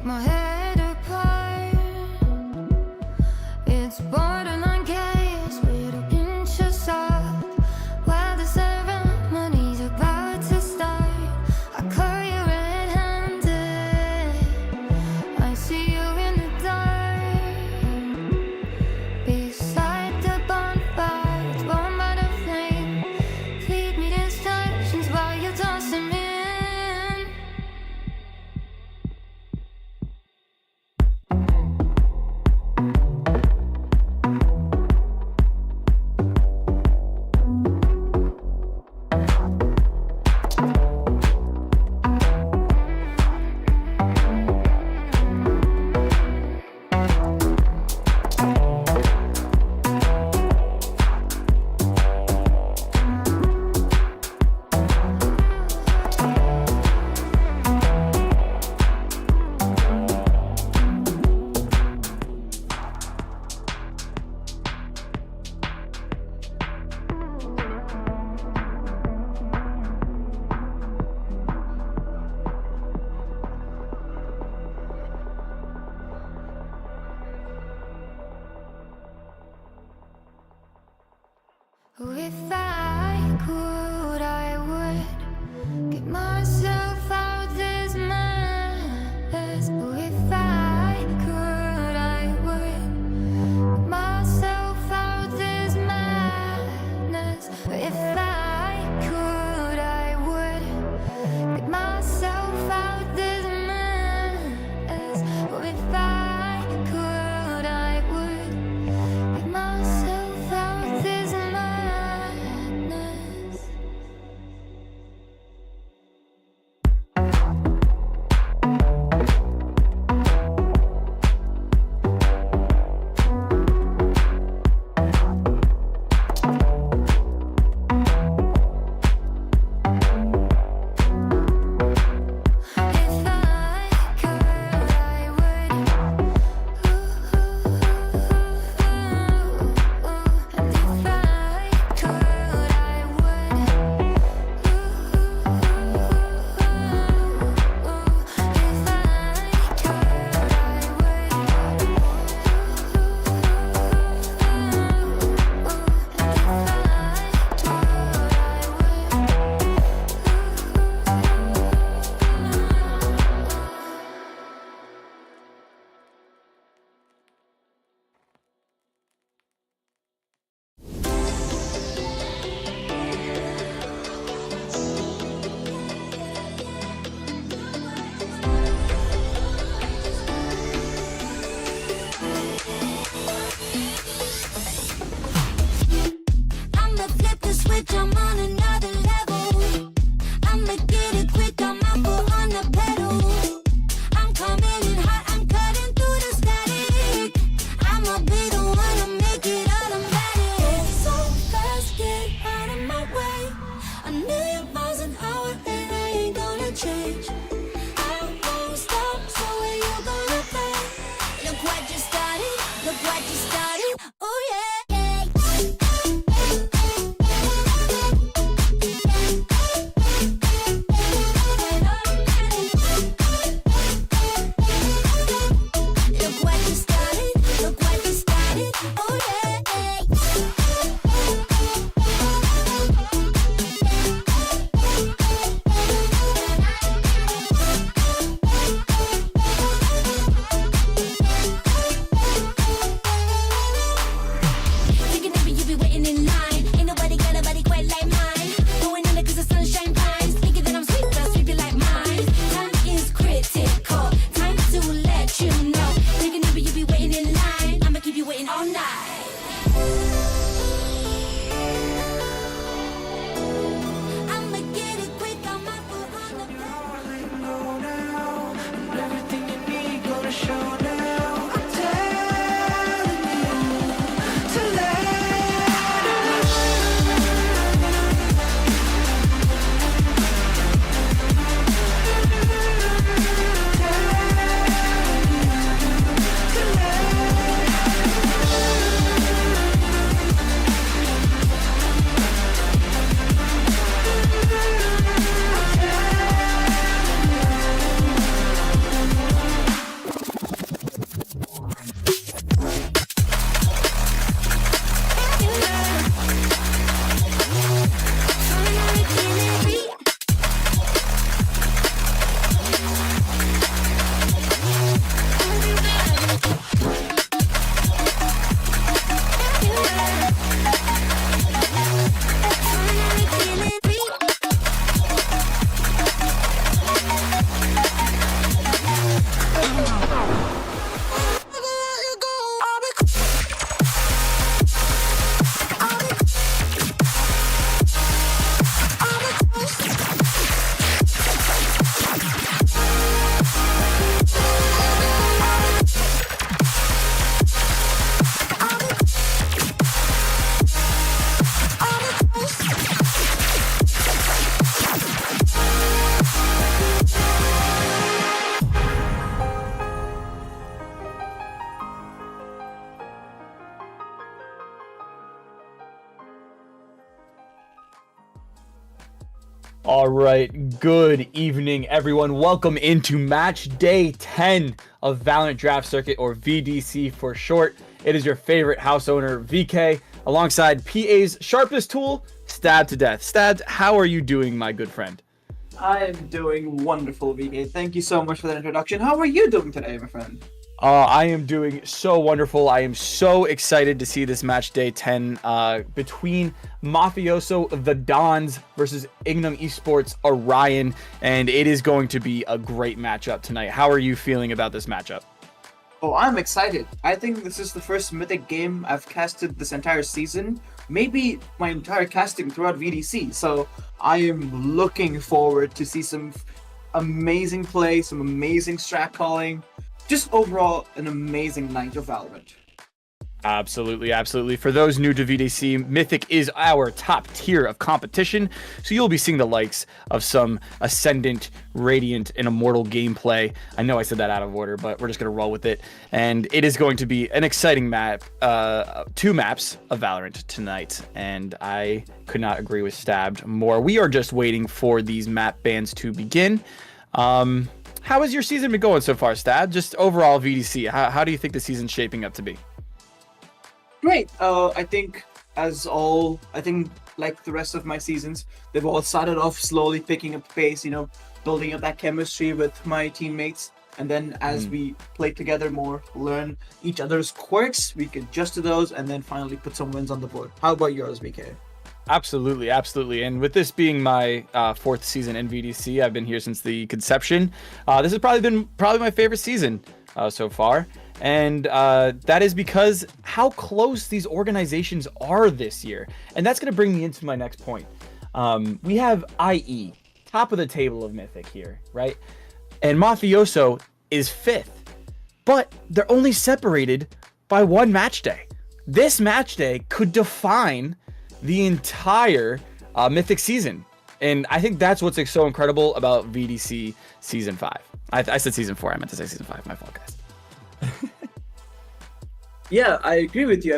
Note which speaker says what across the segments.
Speaker 1: take my head apart. It's borderline chaos with a pinch of salt. While the ceremony's about to start, I caught you red-handed. I see you in the dark, beside the bonfire. It's warm by the flame. Feed me the instructions while you're tossing me in. If I could, I would get myself out this mess. If I could, I would get myself out this madness. If I could, I would get myself out this mess. If I could, I would get myself out this madness.
Speaker 2: All right, good evening, everyone. Welcome into match day 10 of Valorant Draft Circuit, or VDC for short. It is your favorite house owner, VK, alongside PA's sharpest tool, StabbedtoDeath. Stabbed, how are you doing, my good friend?
Speaker 3: I am doing wonderful, VK. Thank you so much for that introduction. How are you doing today, my friend?
Speaker 2: I am doing so wonderful. I am so excited to see this match day 10 between Mafioso the Dons versus Esports Orion, and it is going to be a great matchup tonight. How are you feeling about this matchup?
Speaker 3: Oh, I'm excited. I think this is the first Mythic game I've casted this entire season, maybe my entire casting throughout VDC, so I am looking forward to see some amazing play, some amazing strat calling. Just overall, an amazing night of Valorant.
Speaker 2: Absolutely, absolutely. For those new to VDC, Mythic is our top tier of competition, so you'll be seeing the likes of some Ascendant, Radiant, and Immortal gameplay. I know I said that out of order, but we're just going to roll with it. And it is going to be an exciting map, 2 maps of Valorant tonight, and I could not agree with Stabbed more. We are just waiting for these map bans to begin. How has your season been going so far, Stab? Just overall VDC, how do you think the season's shaping up to be?
Speaker 3: Great. I think like the rest of my seasons, they've all started off slowly picking up pace, building up that chemistry with my teammates. And then as we play together more, learn each other's quirks, we can adjust to those and then finally put some wins on the board. How about yours, VK?
Speaker 2: Absolutely, absolutely. And with this being my 4th season in VDC, I've been here since the conception. This has probably been my favorite season so far. And that is because how close these organizations are this year. And that's going to bring me into my next point. We have IE, top of the table of Mythic here, right? And Mafioso is 5th. But they're only separated by 1 match day. This match day could define the entire Mythic season. And I think that's what's so incredible about VDC Season 5. I said Season 4. I meant to say Season 5. My fault, guys.
Speaker 3: Yeah, I agree with you.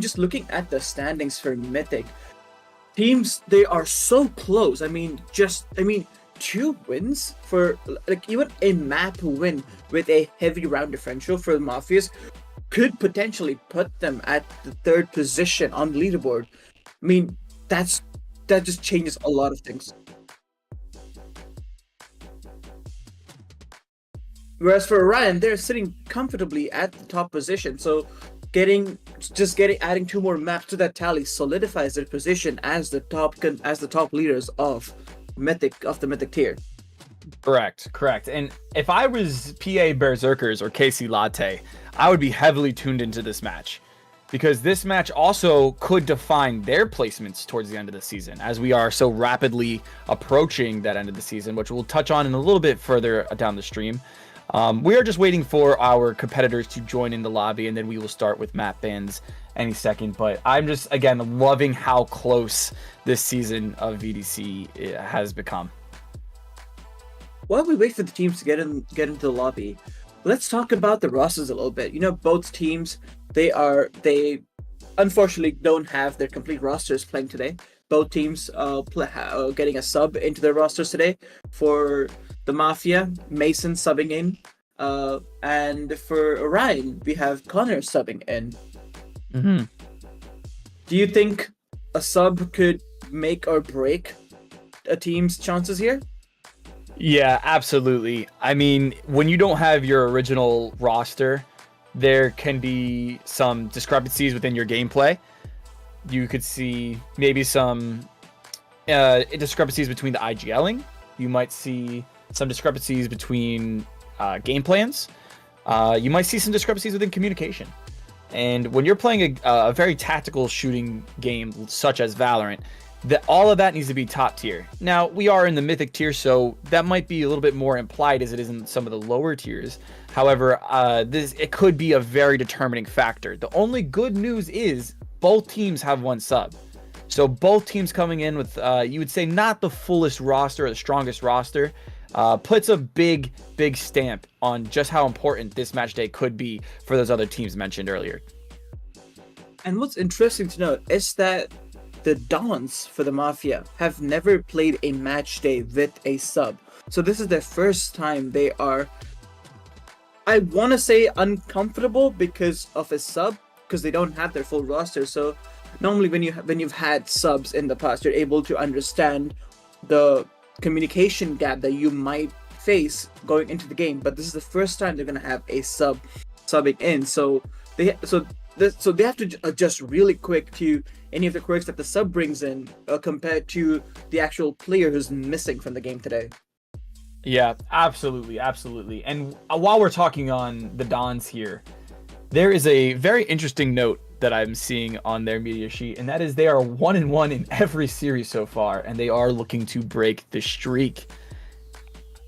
Speaker 3: Just looking at the standings for Mythic, teams, they are so close. 2 wins for, even a map win with a heavy round differential for the Mafias could potentially put them at the 3rd position on the leaderboard. That just changes a lot of things. Whereas for Orion, they're sitting comfortably at the top position, so adding 2 more maps to that tally solidifies their position as the top leaders of the Mythic tier.
Speaker 2: Correct. And if I was PA Berserkers or KC Latte, I would be heavily tuned into this match, because this match also could define their placements towards the end of the season, as we are so rapidly approaching that end of the season, which we'll touch on in a little bit further down the stream. We are just waiting for our competitors to join in the lobby, and then we will start with map bans any second. But I'm just, again, loving how close this season of VDC has become.
Speaker 3: While we wait for the teams to get into the lobby, let's talk about the rosters a little bit. Both teams, they unfortunately don't have their complete rosters playing today. Both teams getting a sub into their rosters today. For the Mafia, Mason subbing in, and for Orion, we have Connor subbing in. Do you think a sub could make or break a team's chances here?
Speaker 2: Yeah, absolutely. When you don't have your original roster, there can be some discrepancies within your gameplay. You could see maybe some discrepancies between the IGLing. You might see some discrepancies between game plans. You might see some discrepancies within communication. And when you're playing a very tactical shooting game such as Valorant, all of that needs to be top tier. Now, we are in the Mythic tier, so that might be a little bit more implied as it is in some of the lower tiers. However, it could be a very determining factor. The only good news is both teams have 1 sub. So both teams coming in with, you would say, not the fullest roster or the strongest roster, puts a big stamp on just how important this match day could be for those other teams mentioned earlier.
Speaker 3: And what's interesting to note is that the Dons for the Mafia have never played a match day with a sub. So this is their first time they are, I want to say, uncomfortable because of a sub, because they don't have their full roster. So normally when you've had subs in the past, you're able to understand the communication gap that you might face going into the game. But this is the first time they're gonna have a subbing in. So they have to adjust really quick to any of the quirks that the sub brings in compared to the actual player who's missing from the game today.
Speaker 2: Yeah, absolutely, absolutely. And while we're talking on the Dons here, there is a very interesting note that I'm seeing on their media sheet, and that is they are 1-1 in every series so far, and they are looking to break the streak.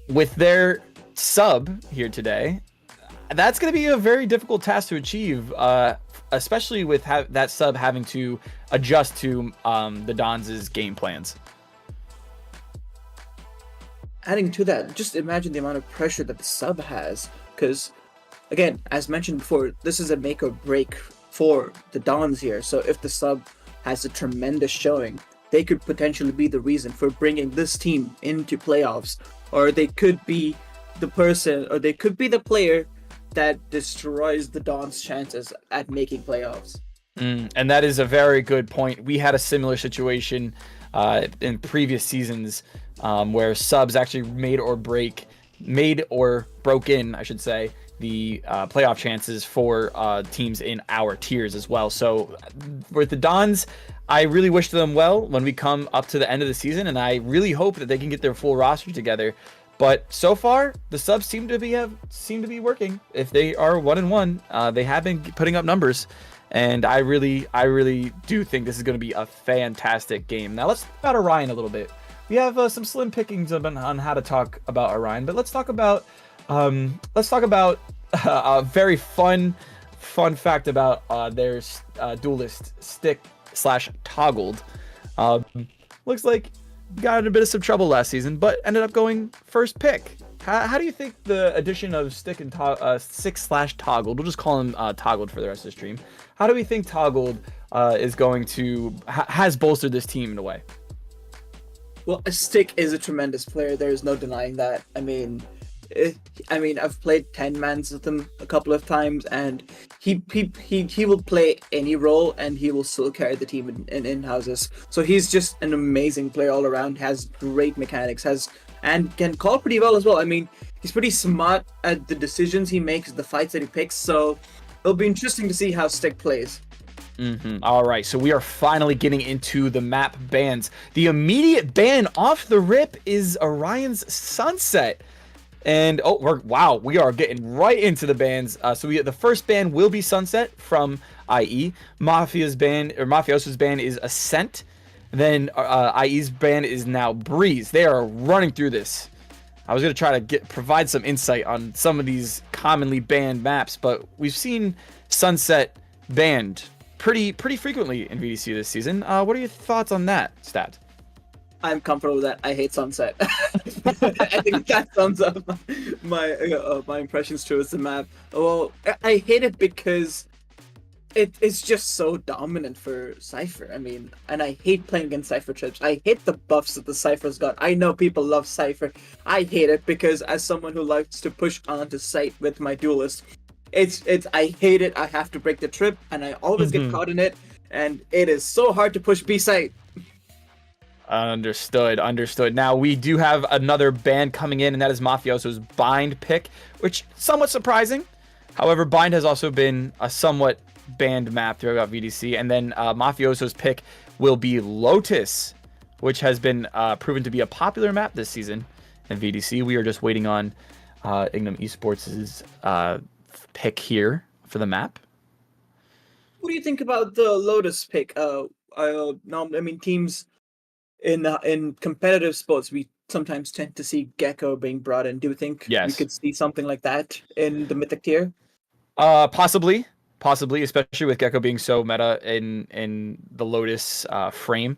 Speaker 2: With their sub here today, that's going to be a very difficult task to achieve, especially with that sub having to adjust to the Dons' game plans.
Speaker 3: Adding to that, just imagine the amount of pressure that the sub has, because again, as mentioned before, this is a make or break for the Dons here. So if the sub has a tremendous showing, they could potentially be the reason for bringing this team into playoffs, or they could be the person, or they could be the player that destroys the Dons' chances at making playoffs.
Speaker 2: And that is a very good point. We had a similar situation in previous seasons where subs actually made or broke in, I should say, the playoff chances for teams in our tiers as well. So with the Dons, I really wish them well when we come up to the end of the season, and I really hope that they can get their full roster together. But so far, the subs seem to be working. If they are 1-1, they have been putting up numbers, and I really do think this is going to be a fantastic game. Now let's talk about Orion a little bit. We have some slim pickings on how to talk about Orion, but let's talk about a very fun fact about their duelist Stick/Toggled. Looks like got in a bit of some trouble last season, but ended up going first pick. How do you think the addition of Stick/Toggled, we'll just call him Toggled for the rest of the stream, how do we think Toggled is going to has bolstered this team in a way?
Speaker 3: Well, Stick is a tremendous player. There is no denying that. I mean, I've played 10-mans with him a couple of times, and he will play any role, and he will still carry the team in houses. So he's just an amazing player all around. Has great mechanics, and can call pretty well as well. I mean, he's pretty smart at the decisions he makes, the fights that he picks. So it'll be interesting to see how Stick plays.
Speaker 2: All right, so we are finally getting into the map bans. The immediate ban off the rip is Orion's Sunset. And we are getting right into the bans. So the first ban will be Sunset from IE. Mafioso's ban is Ascent. Then IE's ban is now Breeze. They are running through this. I was gonna try to provide some insight on some of these commonly banned maps, but we've seen Sunset banned pretty frequently in VDC this season. What are your thoughts on that, Stat?
Speaker 3: I'm comfortable with that. I hate Sunset. I think that sums up my impressions towards the map. Well, I hate it because it's just so dominant for Cypher. I mean, and I hate playing against Cypher trips. I hate the buffs that the Cypher's got. I know people love Cypher. I hate it because as someone who likes to push onto site with my duelist, I hate it. I have to break the trip, and I always get caught in it, and it is so hard to push B site.
Speaker 2: Understood. Now we do have another ban coming in, and that is Mafioso's Bind pick, which somewhat surprising. However, Bind has also been a somewhat banned map throughout VDC, and then Mafioso's pick will be Lotus, which has been proven to be a popular map this season in VDC. We are just waiting on Ignum Esports' pick here for the map.
Speaker 3: What do you think about the Lotus pick? Teams in competitive sports, we sometimes tend to see Gecko being brought in. Do you think we could see something like that in the Mythic tier?
Speaker 2: Possibly, especially with Gecko being so meta in the Lotus frame.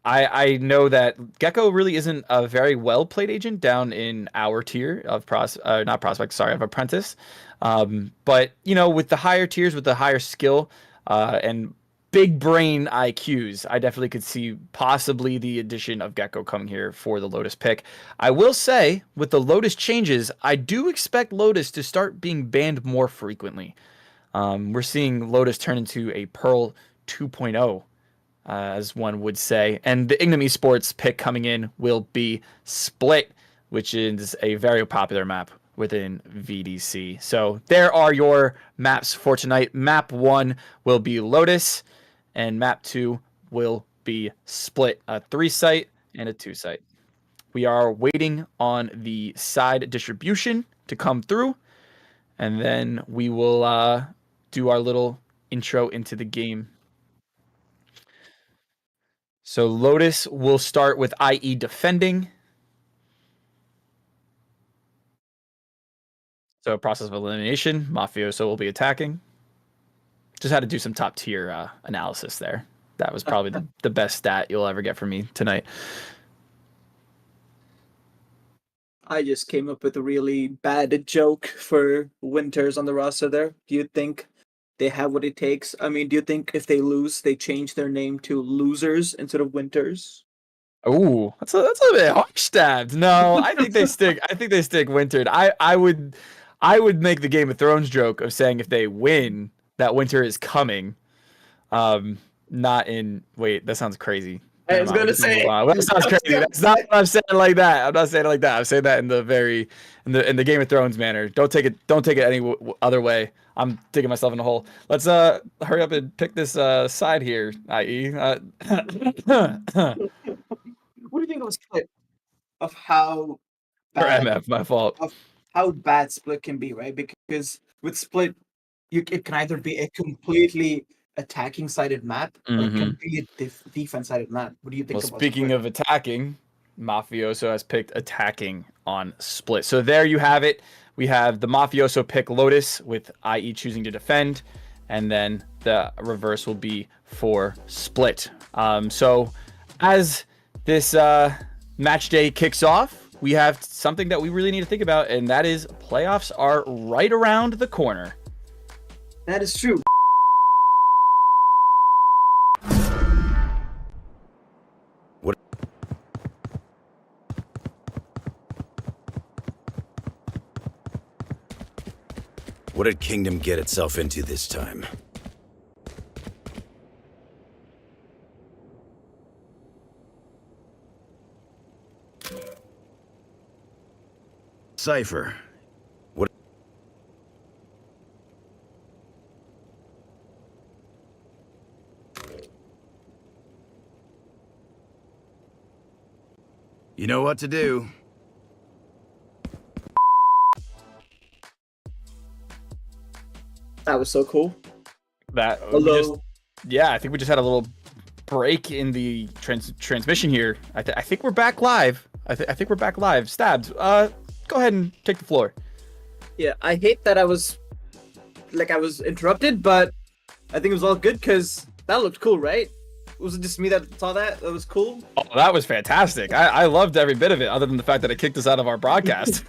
Speaker 2: I know that Gecko really isn't a very well played agent down in our tier of of Apprentice. But with the higher tiers, with the higher skill, and big brain IQs, I definitely could see possibly the addition of Gecko coming here for the Lotus pick. I will say, with the Lotus changes, I do expect Lotus to start being banned more frequently. We're seeing Lotus turn into a Pearl 2.0, as one would say. And the Ignim Esports pick coming in will be Split, which is a very popular map within VDC. So there are your maps for tonight. Map 1 will be Lotus, and map 2 will be Split, a 3-site and a 2-site. We are waiting on the side distribution to come through, and then we will do our little intro into the game. So Lotus will start with IE defending. So process of elimination, Mafioso will be attacking. Just had to do some top tier analysis there. That was probably the best stat you'll ever get from me tonight.
Speaker 3: I just came up with a really bad joke for Winters on the roster there. Do you think they have what it takes? I mean, do you think if they lose, they change their name to Losers instead of Winters?
Speaker 2: Oh, that's a bit harsh stabbed. No, I think they stick. I think they stick Wintered. I would make the Game of Thrones joke of saying if they win, that winter is coming. Not in. Wait, that sounds crazy.
Speaker 3: I was gonna say
Speaker 2: that sounds crazy. That's not what I'm saying like that. I'm not saying it like that. I'm saying that in the Game of Thrones manner. Don't take it any other way. I'm digging myself in a hole. Let's hurry up and pick this side here, IE.
Speaker 3: What do you think of a split of how bad,
Speaker 2: MF, my fault.
Speaker 3: Of how bad split can be, right? Because with split, it can either be a completely attacking sided map or it can be a defense sided map. What do you think?
Speaker 2: Well, speaking of attacking, Mafioso has picked attacking on split. So there you have it. We have the Mafioso pick Lotus with IE choosing to defend, and then the reverse will be for split. So as this match day kicks off, we have something that we really need to think about, and that is playoffs are right around the corner.
Speaker 3: That is true.
Speaker 4: What did Kingdom get itself into this time? Cypher. What? You know what to do.
Speaker 3: That was so cool.
Speaker 2: Hello. I think we just had a little break in the transmission here. I think we're back live. I think we're back live. Stabbed. Go ahead and take the floor.
Speaker 3: Yeah, I hate that I was interrupted, but I think it was all good because that looked cool, right? Was it just me that saw that? That was cool?
Speaker 2: Oh, that was fantastic. I loved every bit of it, other than the fact that it kicked us out of our broadcast.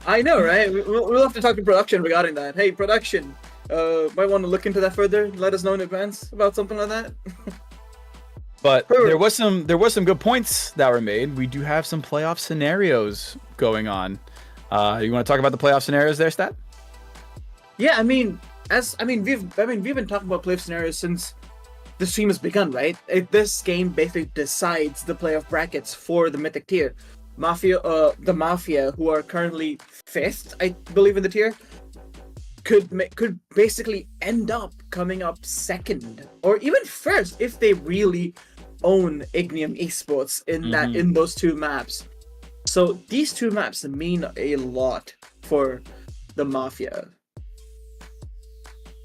Speaker 3: I know, right? We'll have to talk to production regarding that. Hey, production, might want to look into that further. Let us know in advance about something like that.
Speaker 2: But there was some good points that were made. We do have some playoff scenarios going on. You want to talk about the playoff scenarios there, Stat?
Speaker 3: Yeah, we've been talking about playoff scenarios since the stream has begun, right? This game basically decides the playoff brackets for the Mythic tier. The Mafia, who are currently 5th, I believe, in the tier, could basically end up coming up 2nd or even 1st if they really own Ignium Esports in those two maps. So these two maps mean a lot for the Mafia.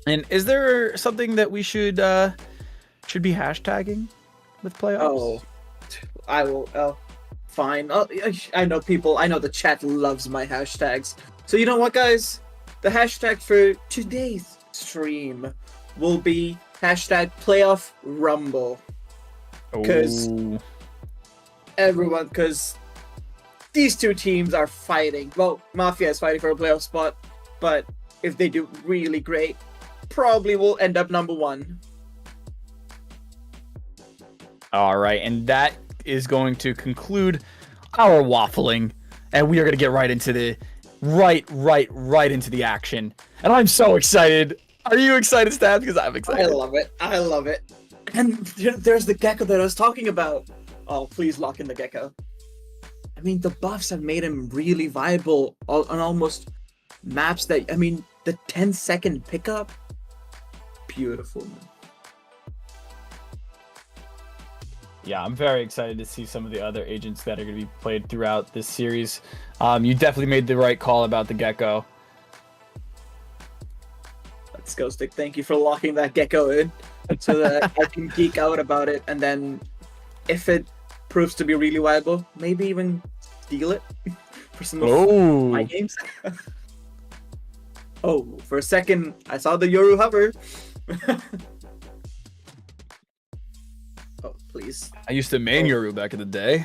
Speaker 2: And is there something that we should be hashtagging with playoffs?
Speaker 3: Oh, I will. Fine. I know people. I know the chat loves my hashtags. So you know what, guys? The hashtag for today's stream will be hashtag playoff rumble. Because these two teams are fighting. Well, Mafia is fighting for a playoff spot, but if they do really great, probably will end up number 1.
Speaker 2: All right, and that is going to conclude our waffling, and we are going to get right into the right into the action. And I'm so excited. Are you excited, Stab? Because I'm excited.
Speaker 3: I love it. I love it. And there's the gecko that I was talking about. Oh, please lock in the gecko. I mean, the buffs have made him really viable on almost maps that, I mean, the 10-second pickup. Beautiful, man.
Speaker 2: Yeah, I'm very excited to see some of the other agents that are going to be played throughout this series. You definitely made the right call about the gecko.
Speaker 3: Let's go, Stick. Thank you for locking that gecko in so that I can geek out about it. And then if it proves to be really viable, maybe even steal it for some of my games. Oh, for a second, I saw the Yoru hover. Oh, please.
Speaker 2: I used to main Yoru back in the day.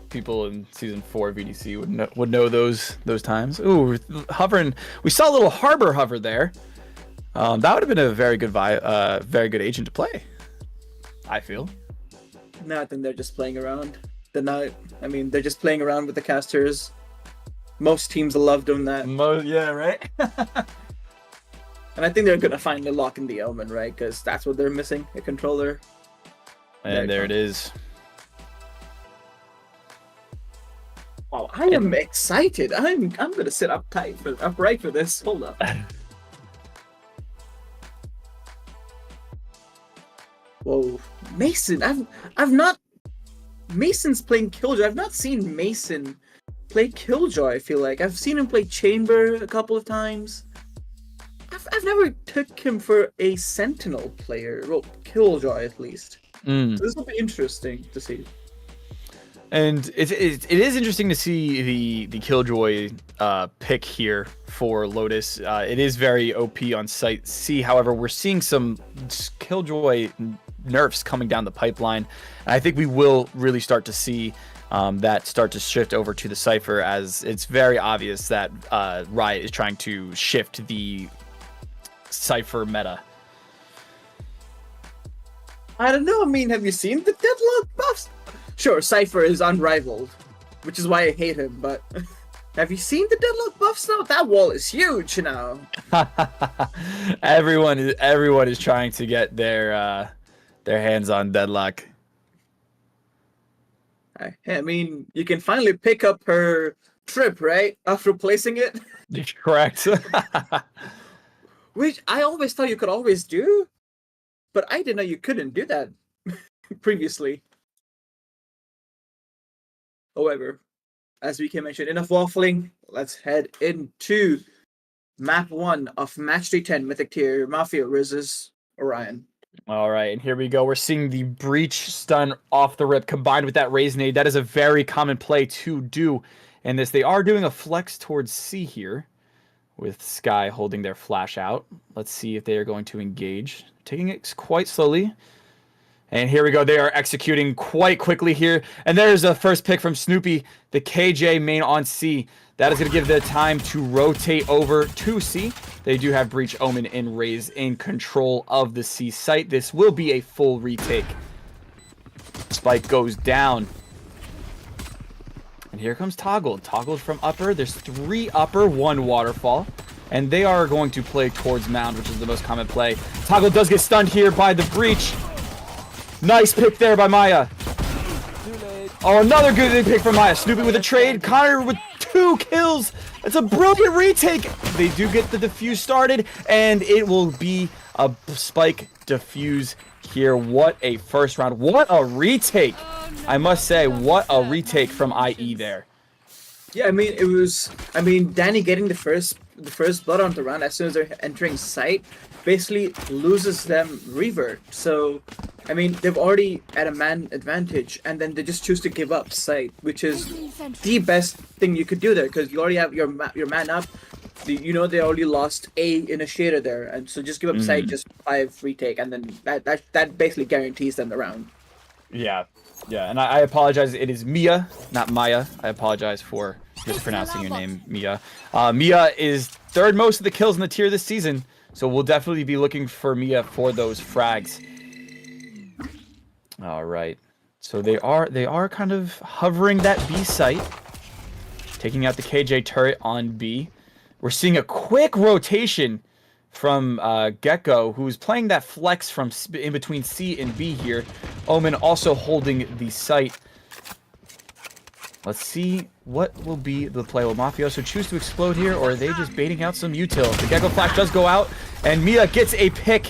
Speaker 2: People in season 4 VDC would know those times. Ooh, hovering. We saw a little harbor hover there. That would have been a very good agent to play, I feel.
Speaker 3: No, I think they're just playing around. They're not. I mean, they're just playing around with the casters. Most teams love doing that.
Speaker 2: Yeah, right.
Speaker 3: And I think they're gonna finally lock in the Omen, right? Because that's what they're missing, a controller.
Speaker 2: And there it is.
Speaker 3: Wow, I am excited. I'm gonna sit upright for this. Hold up. Whoa, Mason! I've not. Mason's playing Killjoy. I've not seen Mason play Killjoy. I feel like I've seen him play Chamber a couple of times. I've never took him for a Sentinel player. Well, Killjoy at least. So this will be interesting to see.
Speaker 2: And it is interesting to see the Killjoy pick here for Lotus. It is very OP on Site C. However, we're seeing some Killjoy nerfs coming down the pipeline. And I think we will really start to see that start to shift over to the Cypher, as it's very obvious that Riot is trying to shift the Cypher meta.
Speaker 3: I don't know. I mean, have you seen the Deadlock buffs? Sure, Cypher is unrivaled, which is why I hate him, but have you seen the Deadlock buffs now? That wall is huge now.
Speaker 2: Everyone is trying to get their hands on Deadlock.
Speaker 3: I mean, you can finally pick up her trip, right? After placing it.
Speaker 2: Correct.
Speaker 3: Which I always thought you could always do, but I didn't know you couldn't do that previously. However, as we can mention, enough waffling. Let's head into map 1 of match day 10 Mythic tier Mafia versus Orion.
Speaker 2: All right, and here we go. We're seeing the breach stun off the rip combined with that raise nade. That is a very common play to do in this. They are doing a flex towards C here with Sky holding their flash out. Let's see if they are going to engage. Taking it quite slowly. And here we go. They are executing quite quickly here. And there's a first pick from Snoopy, the KJ main on C. That is going to give the time to rotate over to C. They do have Breach, Omen, and Raze in control of the C site. This will be a full retake. Spike goes down. And here comes Toggled. Toggled from upper. There's 3 upper, 1 waterfall. And they are going to play towards Mound, which is the most common play. Toggled does get stunned here by the Breach. Nice pick there by MiYa. Oh, another good pick from MiYa. Snoopy with a trade. Connor with 2 kills. It's a brilliant retake. They do get the defuse started, and it will be a Spike defuse here. What a first round. What a retake. I must say, what a retake from IE there.
Speaker 3: Yeah, I mean, it was... I mean, Danny getting the first blood on the round as soon as they're entering site basically loses them revert. So, I mean, they've already at a man advantage, and then they just choose to give up site, which is the best thing you could do there, because you already have your man up. You know they already lost a initiator there, and so just give up site, just 5 retake, and then that basically guarantees them the round.
Speaker 2: Yeah, and I apologize. It is MiYa, not MiYa. I apologize for mispronouncing your name, MiYa. MiYa is 3rd most of the kills in the tier this season, so we'll definitely be looking for MiYa for those frags. All right. So they are kind of hovering that B site, taking out the KJ turret on B. We're seeing a quick rotation from Gecko, who's playing that flex from in between C and B here. Omen also holding the site. Let's see what will be the play. Will Mafioso choose to explode here, or are they just baiting out some util? The Gecko flash does go out, and MiYa gets a pick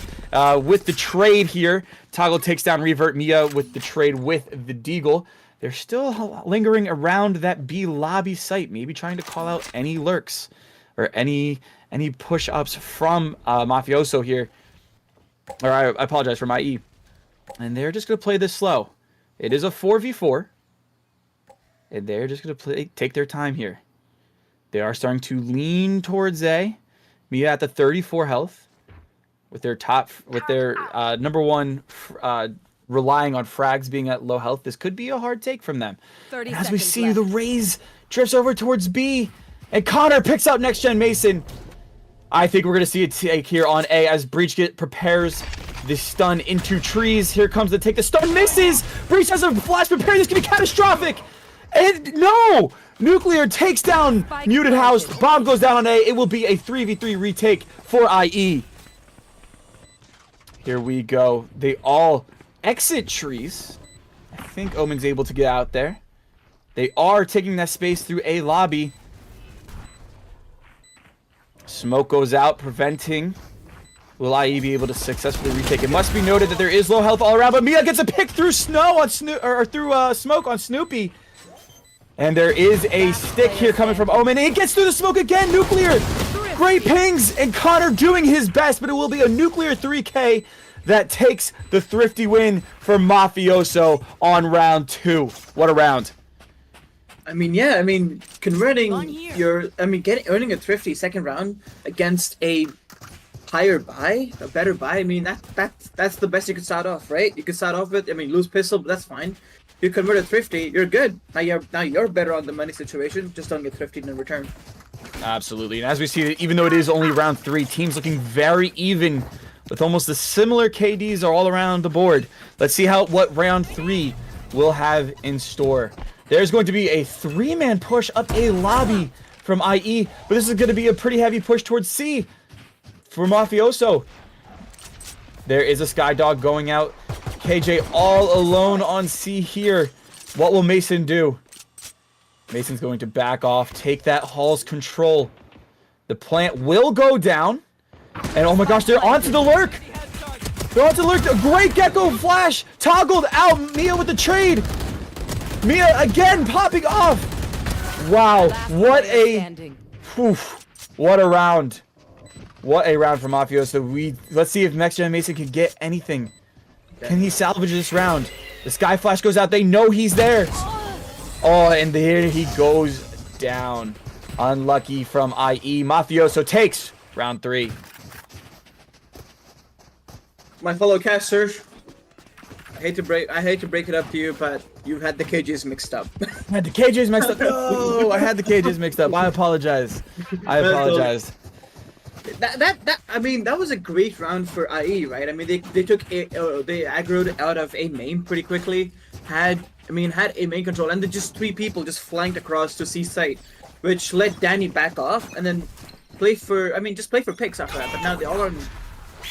Speaker 2: with the trade here. Toggle takes down Revert. MiYa with the trade with the Deagle. They're still lingering around that B lobby site, maybe trying to call out any lurks or any push-ups from Mafioso here. Or I apologize for IE. And they're just going to play this slow. It is a 4v4. And they're just going to take their time here. They are starting to lean towards A. MiYa at the 34 health. With their number one relying on frags being at low health. This could be a hard take from them. As we see the Raze drifts over towards B. And Connor picks out next gen Mason. I think we're going to see a take here on A as Breach prepares the stun into trees. Here comes the take. The stun misses. Breach has a flash prepared. This is going to be catastrophic. And no! Nuclear takes down MutedHouse. Bomb goes down on A. It will be a 3v3 retake for IE. Here we go. They all exit trees. I think Omen's able to get out there. They are taking that space through A lobby. Smoke goes out, preventing. Will IE be able to successfully retake? It must be noted that there is low health all around, but MiYa gets a pick through snow on smoke on Snoopy. And there is a stick here coming from Omen. And he gets through the smoke again. Nuclear. Great pings. And Connor doing his best, but it will be a Nuclear 3K that takes the thrifty win for Mafioso on round 2. What a round.
Speaker 3: I mean, yeah, I mean, earning a thrifty second round against a higher buy, a better buy. I mean, that's the best you could start off, right? You could start off with, I mean, lose pistol, but that's fine. You convert a thrifty, you're good. Now you're better on the money situation. Just don't get thrifty in return.
Speaker 2: Absolutely, and as we see, even though it is only round 3, teams looking very even with almost the similar KDs are all around the board. Let's see what round 3 will have in store. There's going to be a 3-man push up A lobby from IE, but this is going to be a pretty heavy push towards C for Mafioso. There is a Skydog going out. KJ all alone on C here. What will Mason do? Mason's going to back off, take that Hall's control. The plant will go down. And oh my gosh, they're onto the lurk. They're onto the lurk. A great Gecko flash. Toggled out. MiYa with the trade. MiYa again popping off. Wow. What a round. What a round for Mafioso. Let's see if next gen Mason can get anything. Can he salvage this round? The Sky Flash goes out. They know he's there. Oh, and there he goes down. Unlucky from IE. Mafioso takes round 3.
Speaker 3: My fellow casters, I hate to break it up to you, but you've had the KJs mixed up.
Speaker 2: I had the KJs mixed up. No, I had the KJs mixed up. I apologize. I apologize.
Speaker 3: I mean, that was a great round for IE, right? I mean, they aggroed out of a main pretty quickly. Had a main control, and then just 3 people just flanked across to C site, which let Danny back off and then play for picks after that. But now they all are on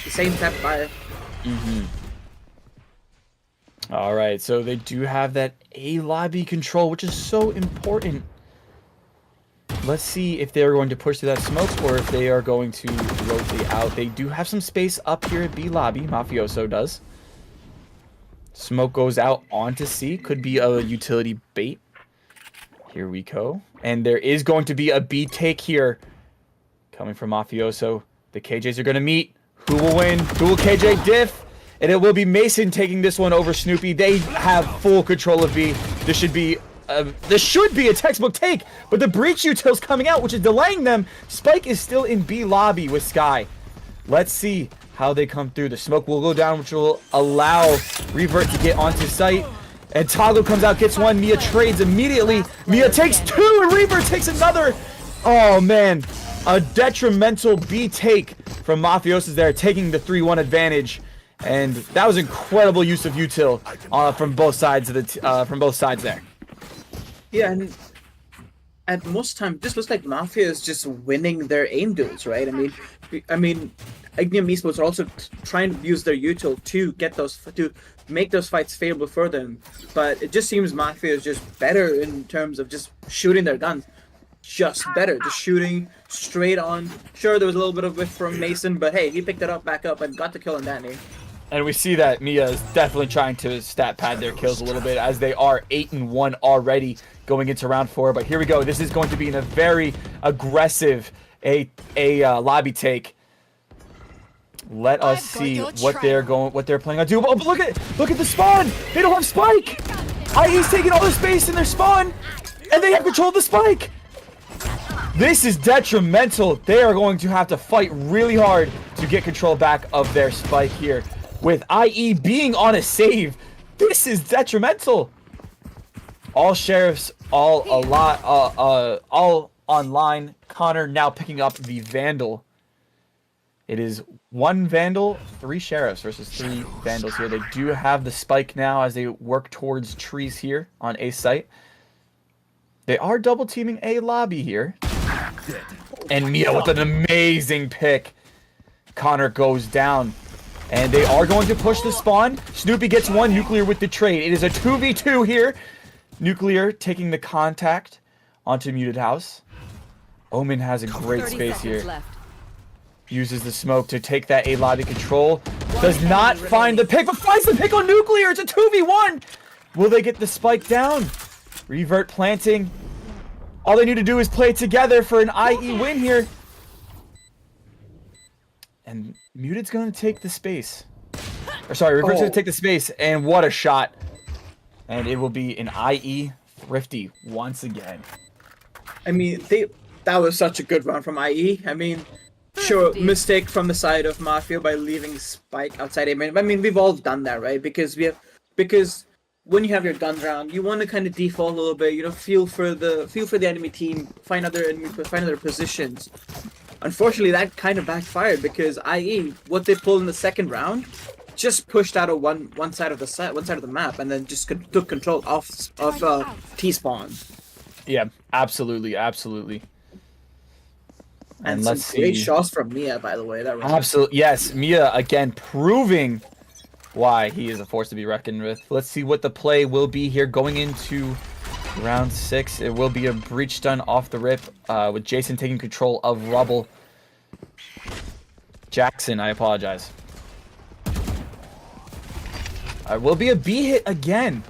Speaker 3: the same type of fire.
Speaker 2: All right, so they do have that A lobby control, which is so important. Let's see if they're going to push through that smoke or if they are going to rotate out. They do have some space up here at B lobby. Mafioso does. Smoke goes out onto C. Could be a utility bait. Here we go. And there is going to be a B take here. Coming from Mafioso. The KJs are going to meet. Who will win? Who will KJ diff? And it will be Mason taking this one over Snoopy. They have full control of B. This should be a textbook take, but the Breach util's coming out, which is delaying them. Spike is still in B lobby with Sky. Let's see how they come through. The smoke will go down, which will allow Revert to get onto site. And Toggle comes out, gets one. MiYa trades immediately. MiYa takes 2, and Revert takes another. Oh, man. A detrimental B take from Mafiosos there, taking the 3-1 advantage. And that was incredible use of util from both sides of the there.
Speaker 3: Yeah, and at most time, this looks like Mafia is just winning their aim duels, right? I mean, Ignium Esports are also trying to use their util to get to make those fights favorable for them. But it just seems Mafia is just better in terms of just shooting their guns. Just better, just shooting straight on. Sure, there was a little bit of whiff from Mason, but hey, he picked it up, back up, and got the kill on Danny.
Speaker 2: And we see that MiYa is definitely trying to stat pad their kills a little bit, as they are 8-1 already going into round 4. But here we go. This is going to be in a very aggressive lobby take. Let us see what they're planning on doing. Oh, but look at the spawn. They don't have spike. IE's taking all the space in their spawn, and they have control of the spike. This is detrimental. They are going to have to fight really hard to get control back of their spike here. With IE being on a save, this is detrimental. All sheriffs, all online. Connor now picking up the Vandal. It is 1 Vandal, 3 sheriffs versus 3 Vandals here. They do have the spike now as they work towards trees here on A site. They are double teaming A lobby here. And MiYa with an amazing pick. Connor goes down. And they are going to push the spawn. Snoopy gets 1, Nuclear with the trade. It is a 2v2 here. Nuclear taking the contact onto MutedHouse. Omen has a great space here. Uses the smoke to take that A lobby control. Does not find the pick, but finds the pick on Nuclear. It's a 2v1. Will they get the spike down? Revert planting. All they need to do is play together for an IE win here. And Muted's going to take the space. Or sorry, Revert's going to take the space. And what a shot. And it will be an IE thrifty once again.
Speaker 3: I mean, that was such a good run from IE. I mean, sure, mistake from the side of Mafia by leaving Spike outside A main. I mean, we've all done that, right? Because when you have your guns around, you want to kind of default a little bit. You know, feel for the enemy team, find other positions. Unfortunately, that kind of backfired because IE, what they pulled in the second round, just pushed out of one side of the map, and then just took control of T spawn.
Speaker 2: Yeah, absolutely.
Speaker 3: And let's see. Great shots from MiYa, by the way. That
Speaker 2: absolutely, yes, MiYa again proving why he is a force to be reckoned with. Let's see what the play will be here going into round 6. It will be a breach stun off the rip with Jason taking control of Rubble. Jackson, I apologize. Will be a B hit again.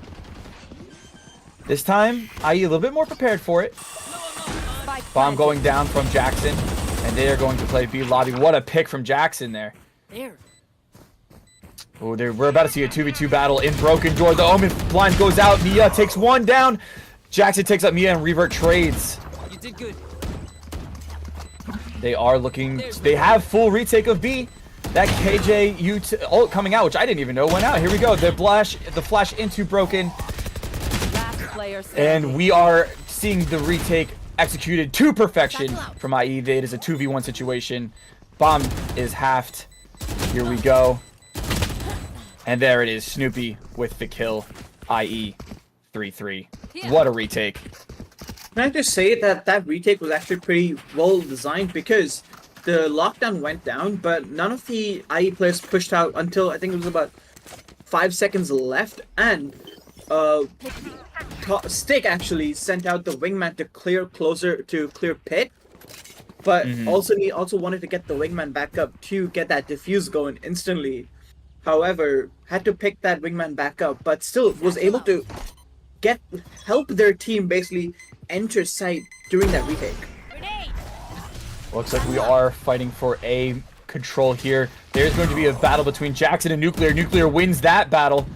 Speaker 2: This time, IE a little bit more prepared for it. Bomb going down from Jackson, and they are going to play B lobby. What a pick from Jackson there. Oh, we're about to see a 2v2 battle in Broken Door. The Omen blind goes out. MiYa takes 1 down. Jackson takes up MiYa and Revert trades.
Speaker 5: You did good.
Speaker 2: They are looking. They have full retake of B. That KJ ult coming out, which I didn't even know went out. Here we go. The flash into Broken. And we are seeing the retake executed to perfection from IE. It is a 2v1 situation. Bomb is halved. Here we go. And there it is. Snoopy with the kill. IE 3-3. What a retake.
Speaker 3: Can I just say that retake was actually pretty well designed because the lockdown went down, but none of the IE players pushed out until I think it was about 5 seconds left, and Stick actually sent out the wingman to clear pit, but also wanted to get the wingman back up to get that defuse going instantly. However, had to pick that wingman back up, but still was able to help their team basically enter site during that retake.
Speaker 2: Looks like we are fighting for A control here. There's going to be a battle between Jackson and Nuclear. Nuclear wins that battle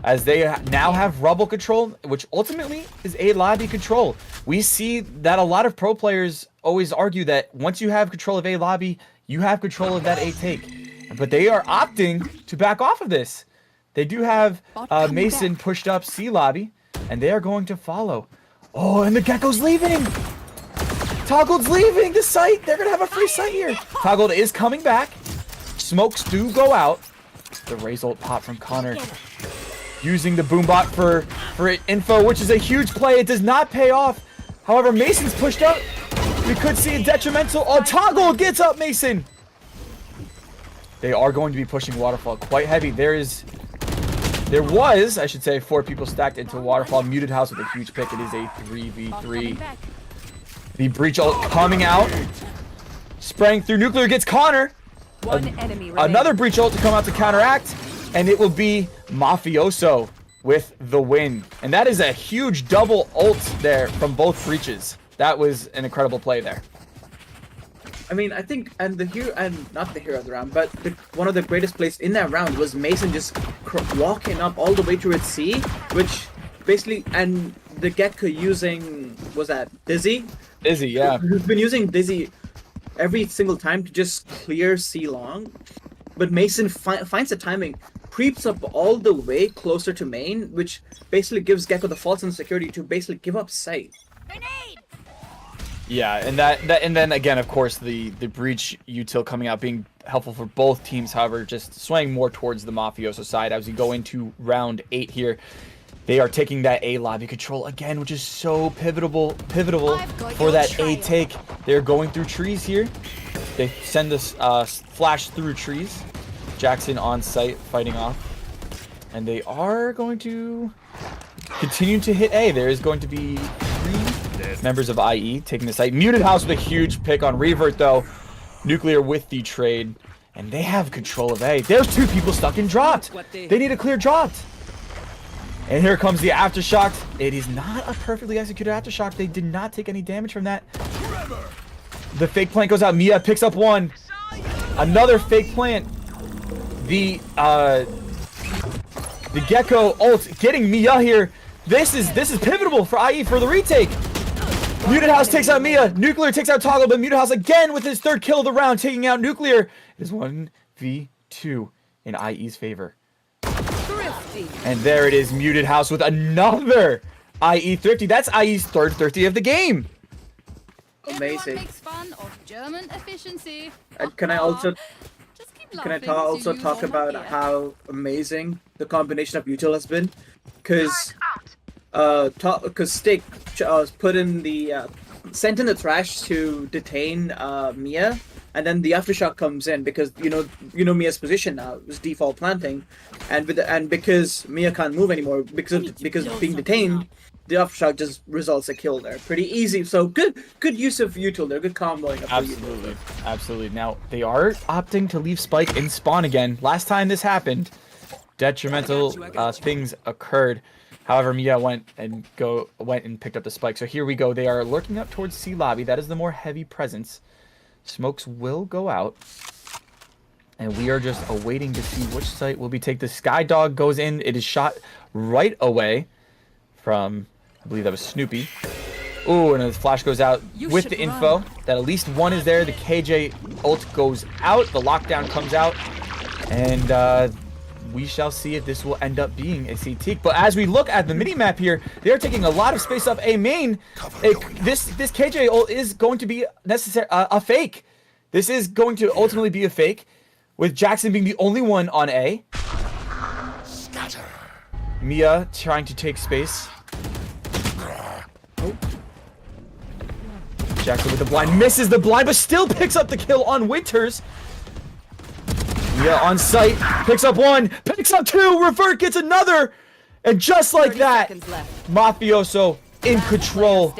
Speaker 2: as they now have Rubble control, which ultimately is A lobby control. We see that a lot of pro players always argue that once you have control of A lobby, you have control of that A take. But they are opting to back off of this. They do have Mason pushed up C lobby, and they are going to follow. Oh, and the Gecko's leaving! Toggled's leaving the site! They're going to have a free site here! Toggled is coming back. Smokes do go out. The raise ult pop from Connor. Using the boombot for info, which is a huge play. It does not pay off. However, Mason's pushed up. We could see a detrimental. Oh, Toggle gets up Mason. They are going to be pushing Waterfall quite heavy. There was, I should say, 4 people stacked into Waterfall. MutedHouse with a huge pick. It is a 3v3. The breach ult coming out. Spraying through. Nuclear gets Connor. Another breach ult to come out to counteract. And it will be Mafioso with the win. And that is a huge double ult there from both breaches. That was an incredible play there.
Speaker 3: I mean, I think, and not the hero of the round, but one of the greatest plays in that round was Mason just walking up all the way to its C, which basically, and the Gecko using, was that Dizzy?
Speaker 2: Dizzy, yeah.
Speaker 3: Who's been using Dizzy every single time to just clear C long. But Mason finds the timing, creeps up all the way closer to main, which basically gives Gecko the false insecurity to basically give up sight.
Speaker 1: Grenade!
Speaker 2: Yeah, and and then again, of course, the breach util coming out being helpful for both teams. However, just swaying more towards the Mafioso side as we go into round 8 here. They are taking that A lobby control again, which is so pivotal for that A take. They're going through trees here. They send this flash through trees. Jackson on site fighting off, and they are going to continue to hit A. There is going to be 3 members of IE taking the site. MutedHouse with a huge pick on revert though. Nuclear with the trade, and they have control of A. There's 2 people stuck in dropped. They need a clear dropped. And here comes the aftershock. It is not a perfectly executed aftershock. They did not take any damage from that. The fake plant goes out. MiYa picks up 1. Another fake plant. The Gecko ult getting MiYa here. This is pivotal for IE for the retake. MutedHouse takes out MiYa. Nuclear takes out Toggle, but MutedHouse again with his 3rd kill of the round, taking out Nuclear. It is 1v2 in IE's favor. And there it is, MutedHouse with another IE Thrifty. That's IE's 3rd Thrifty of the game.
Speaker 3: Amazing.
Speaker 1: Makes fun of German efficiency.
Speaker 3: Can I also talk about how amazing the combination of util has been? Because Stick put in the sent in the trash to detain MiYa, and then the aftershock comes in because you know MiYa's position now is default planting, and because MiYa can't move anymore because being detained, the aftershock just results a kill there. Pretty easy. So good use of util there. Good comboing.
Speaker 2: Absolutely. Now they are opting to leave Spike in spawn again. Last time this happened, detrimental things occurred. However, MiYa went and picked up the Spike. So here we go. They are lurking up towards C lobby. That is the more heavy presence. Smokes will go out. And we are just awaiting to see which site will be taken. The Sky Dog goes in. It is shot right away from, I believe that was Snoopy. Ooh, and the flash goes out with the info that at least 1 is there. The KJ ult goes out. The lockdown comes out. And we shall see if this will end up being a CT. But as we look at the mini-map here, they are taking a lot of space up A main. This KJ ult is going to be a fake. This is going to ultimately be a fake, with Jackson being the only one on A. MiYa trying to take space. Jackson with the blind, misses the blind, but still picks up the kill on Winters. MiYa on site, picks up 1, picks up 2, revert gets another, and just like that, Mafioso in control.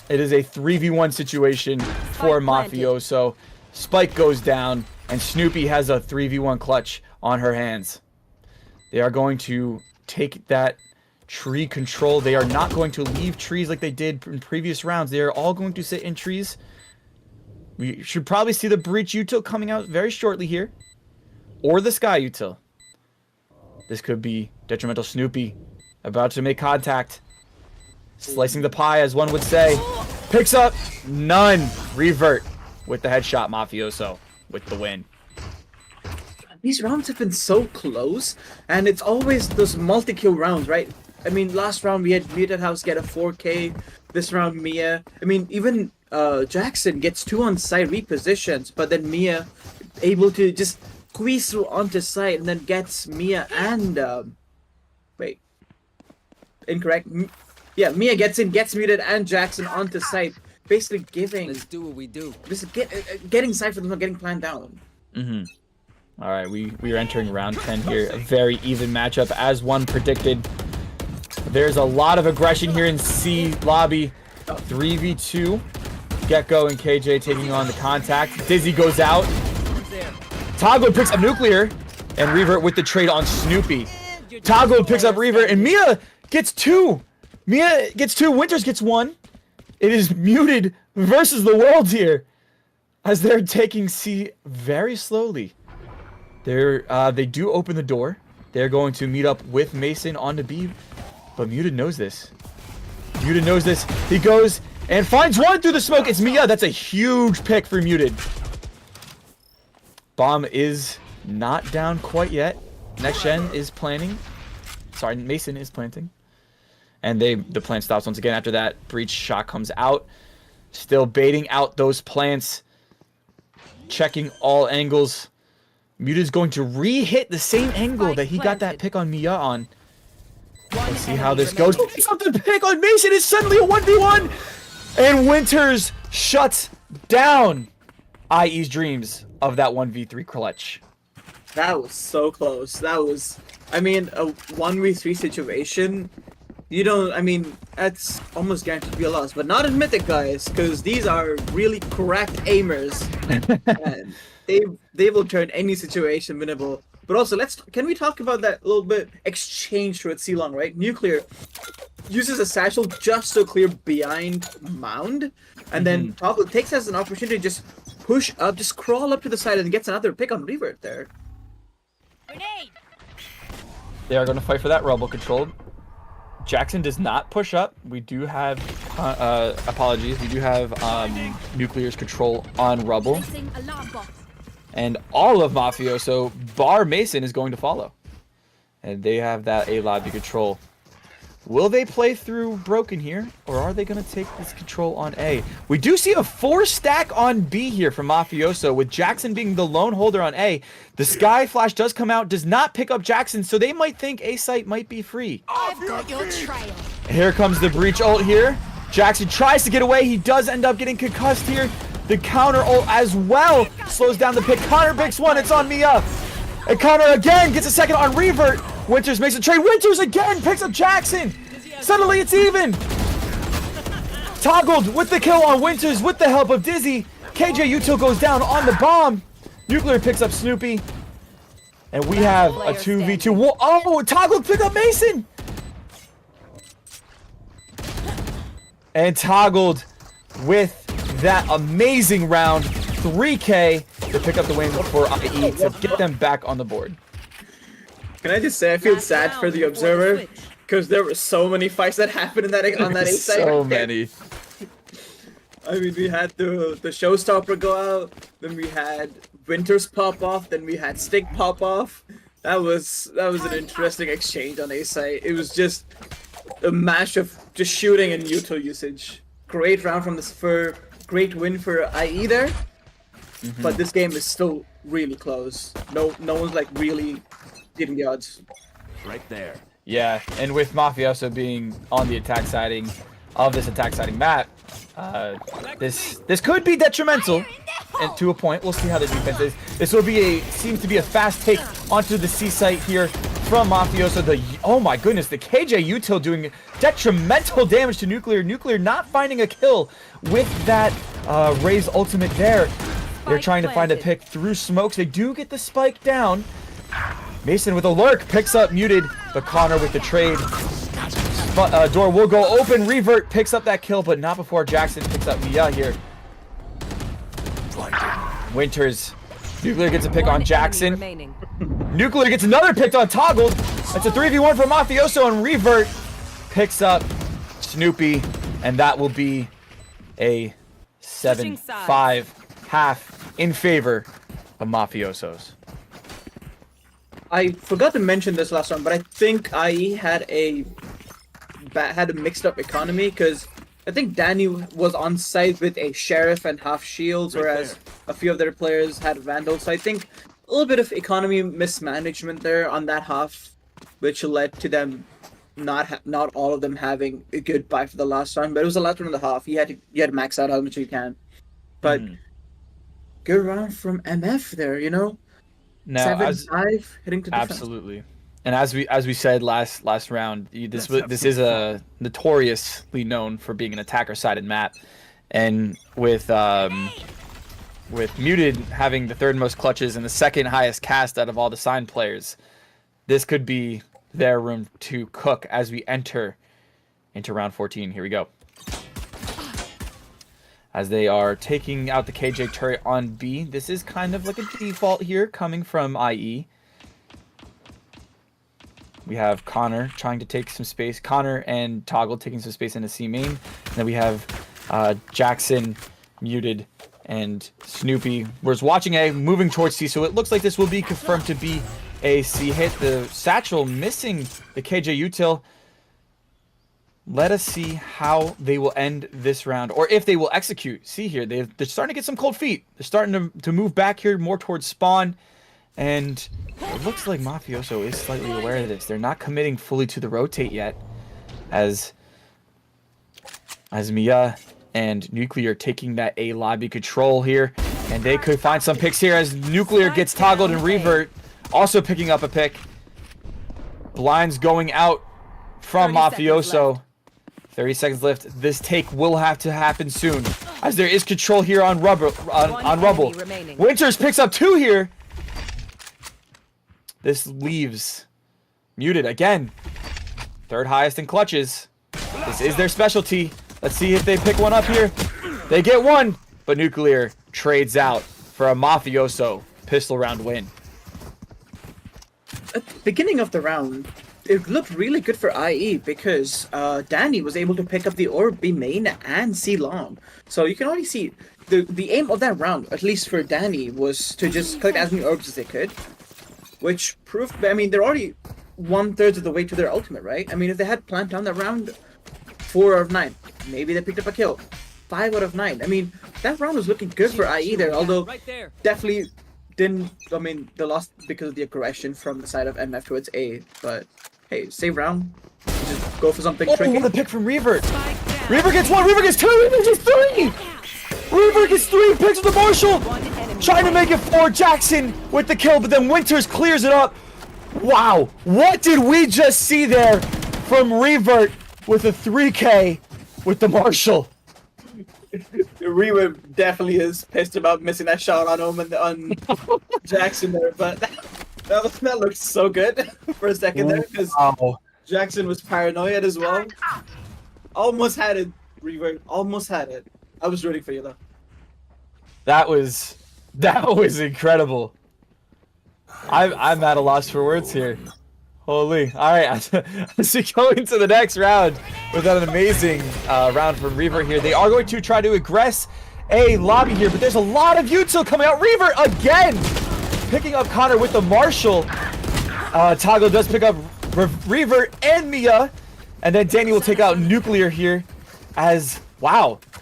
Speaker 2: It is a 3v1 situation for Mafioso. Spike goes down, and Snoopy has a 3v1 clutch on her hands. They are going to take that tree control. They are not going to leave trees like they did in previous rounds. They are all going to sit in trees. We should probably see the breach util coming out very shortly here. Or the sky util. This could be detrimental Snoopy about to make contact. Slicing the pie, as one would say. Picks up none. Revert with the headshot. Mafioso with the win.
Speaker 3: These rounds have been so close, and it's always those multi-kill rounds, right? I mean, last round we had MutedHouse get a 4K. This round MiYa. I mean, even Jackson gets 2 on site repositions, but then MiYa able to just squeeze through onto site and then gets MiYa and wait, incorrect. Yeah, MiYa gets in, gets muted, and jxsn onto site, basically giving.
Speaker 5: Let's do what we do.
Speaker 3: This is getting site for them not getting planned down.
Speaker 2: All right, we are entering round 10 here. A very even matchup, as one predicted. There's a lot of aggression here in C lobby. 3v2. Gecko and KJ taking on the contact. Dizzy goes out. Toggle picks up Nuclear, and revert with the trade on Snoopy. Toggle picks up revert, and MiYa gets 2. MiYa gets 2. Winters gets 1. It is muted versus the world here, as they're taking C very slowly. They do open the door. They're going to meet up with Mason on the B, but Muted knows this. Muted knows this. He goes and finds one through the smoke. It's MiYa. That's a huge pick for Muted. Bomb is not down quite yet. NextGen is planning. Sorry, Mason is planting. And the plant stops once again after that. Breach shot comes out. Still baiting out those plants. Checking all angles. Muted is going to re-hit the same angle that he got that pick on MiYa on. Let's see how this goes. The pick on Mason is suddenly a 1v1. And Winters shuts down IE's dreams of that 1v3 clutch.
Speaker 3: That was so close. That was, I mean, a 1v3 situation. That's almost guaranteed to be a loss, but not in Mythic, guys, because these are really correct aimers, and they will turn any situation winnable. But also, can we talk about that little bit exchange towards C-Long, right? Nuclear uses a satchel just to clear behind Mound, and then Toggle takes as an opportunity to just push up, just crawl up to the side, and gets another pick on revert there.
Speaker 6: Grenade.
Speaker 2: They are going to fight for that rubble control. jxsn does not push up. We do have, apologies, we do have Nuclear's control on rubble. And all of Mafioso, bar Mason, is going to follow. And they have that A lobby control. Will they play through Broken here, or are they going to take this control on A? We do see a 4 stack on B here from Mafioso, with jxsn being the lone holder on A. The Sky Flash does come out, does not pick up jxsn, so they might think A site might be free.
Speaker 6: I've got your trail.
Speaker 2: Here comes the breach ult here. jxsn tries to get away. He does end up getting concussed here. The counter ult as well slows down the pick. Connor picks one. It's on MiYa. And Connor again gets a second on revert. Winters makes a trade. Winters again picks up jxsn. Suddenly it's even. Toggled with the kill on Winters with the help of Dizzy. KJ Util goes down on the bomb. Nuclear picks up Snoopy. And we have a 2v2. Whoa, oh, Toggled picked up Mason. And Toggled with that amazing round. 3K to pick up the win for IE to get them back on the board.
Speaker 3: Can I just say I feel sad for the observer, because there were so many fights that happened in that on that A side.
Speaker 2: So many.
Speaker 3: I mean, we had the showstopper go out, then we had Winters pop off, then we had Stick pop off. That was an interesting exchange on A side. It was just a match of just shooting and util usage. Great round from great win for IE there. But this game is still really close. No one's like really getting the odds.
Speaker 5: Right there.
Speaker 2: Yeah, and with Mafioso being on the attack siding of this attack siding map, this could be detrimental, and to a point. We'll see how the defense is. This will be seems to be a fast take onto the C site here from Mafioso. Oh my goodness, the KJ Util doing detrimental damage to Nuclear. Nuclear not finding a kill with that Raze ultimate there. They're trying to find a pick through smokes. They do get the spike down. Mason with a lurk picks up Muted, but Connor with the trade. Door will go open. Revert picks up that kill, but not before jxsn picks up MiYa here. Winters. Nuclear gets a pick on jxsn. Nuclear gets another pick on Toggled. That's a 3v1 for Mafioso, and Revert picks up Snoopy, and that will be a 7-5 half in favor of Mafiosos.
Speaker 3: I forgot to mention this last round, but I think IE had a mixed up economy, because I think Danny was on site with a sheriff and half shields, whereas a few of their players had vandals. So I think a little bit of economy mismanagement there on that half, which led to them not all of them having a good buy for the last round. But it was the last round of the half. You had to max out how much you can. But good round from MF there, you know.
Speaker 2: Now,
Speaker 3: 7-5 hitting to defense.
Speaker 2: absolutely. And as we said last round, this is a notoriously known for being an attacker-sided map, and with Muted having the third most clutches and the second highest cast out of all the signed players, this could be their room to cook as we enter into round 14. Here we go. As they are taking out the KJ turret on B, this is kind of like a default here coming from IE. We have Connor trying to take some space. Connor and Toggle taking some space into C main. And then we have jxsn, Muted, and Snoopy. We're watching A, moving towards C, so it looks like this will be confirmed to be a C hit. The Satchel missing the KJ util. Let us see how they will end this round, or if they will execute. See here, they're starting to get some cold feet. They're starting to move back here more towards spawn. And it looks like Mafioso is slightly aware of this. They're not committing fully to the rotate yet, as MiYa and Nuclear taking that A lobby control here, and they could find some picks here as Nuclear gets toggled and revert, also picking up a pick. Blinds going out from Mafioso. 30 seconds left. This take will have to happen soon, as there is control here on Rubble. Winters picks up 2 here. This leaves Muted again. Third highest in clutches. This is their specialty. Let's see if they pick one up here. They get one, but Nuclear trades out for a Mafioso pistol round win.
Speaker 3: At the beginning of the round, it looked really good for IE because Danny was able to pick up the orb B main and C long. So you can already see the aim of that round, at least for Danny, was to just collect as many orbs as they could. Which proved, I mean, they're already 1/3 of the way to their ultimate, right? I mean, if they had planned down that round, 4 out of 9. Maybe they picked up a kill. 5 out of 9. I mean, that round was looking good for IE there, although definitely didn't, I mean, they lost because of the aggression from the side of MF towards A. But, hey, save round. Just go for something tricky.
Speaker 2: What a pick from Revert. Revert gets 1, Revert gets 2, Revert gets 3! Revert gets 3, picks with the Marshall! Trying to make it 4, jxsn with the kill, but then Winters clears it up. Wow, what did we just see there from Revert with a 3K with the Marshall?
Speaker 3: Revert definitely is pissed about missing that shot on him and on jxsn there, but that looked so good for a second there because jxsn was paranoid as well. Almost had it, Revert. Almost had it. I was rooting for you though.
Speaker 2: That was incredible. I'm at a loss for words here. Holy. Alright, as we go into the next round with an amazing round from Revert here. They are going to try to aggress a lobby here, but there's a lot of util coming out. Revert again picking up Connor with the Marshall. Toggle does pick up Revert and MiYa, and then Danny will take out Nuclear here as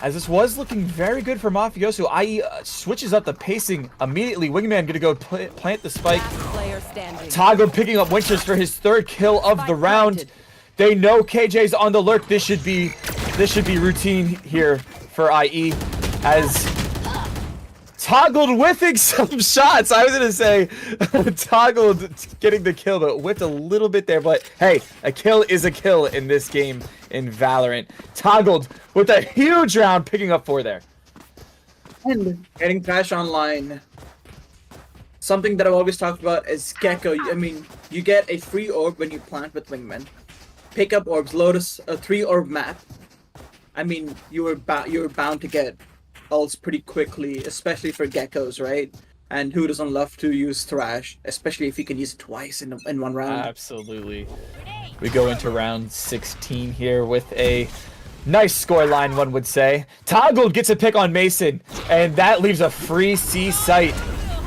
Speaker 2: as this was looking very good for Mafioso. IE switches up the pacing immediately. Wingman gonna go plant the spike. Toggle picking up Winters for his 3rd kill of the round. They know KJ's on the lurk. This should be routine here for IE as Toggled whiffing some shots. I was gonna say Toggled getting the kill, but whipped a little bit there. But hey, a kill is a kill in this game in Valorant. Toggled with a huge round, picking up 4 there.
Speaker 3: And getting Crash online. Something that I've always talked about is Gecko. I mean, you get a free orb when you plant with Wingman. Pick up orbs, load a 3-orb map. I mean, you were bound to get ults pretty quickly, especially for geckos, right? And who doesn't love to use Thrash, especially if you can use it twice in one round?
Speaker 2: Absolutely. We go into round 16 here with a nice score line, one would say. Toggled gets a pick on Mason, and that leaves a free C site.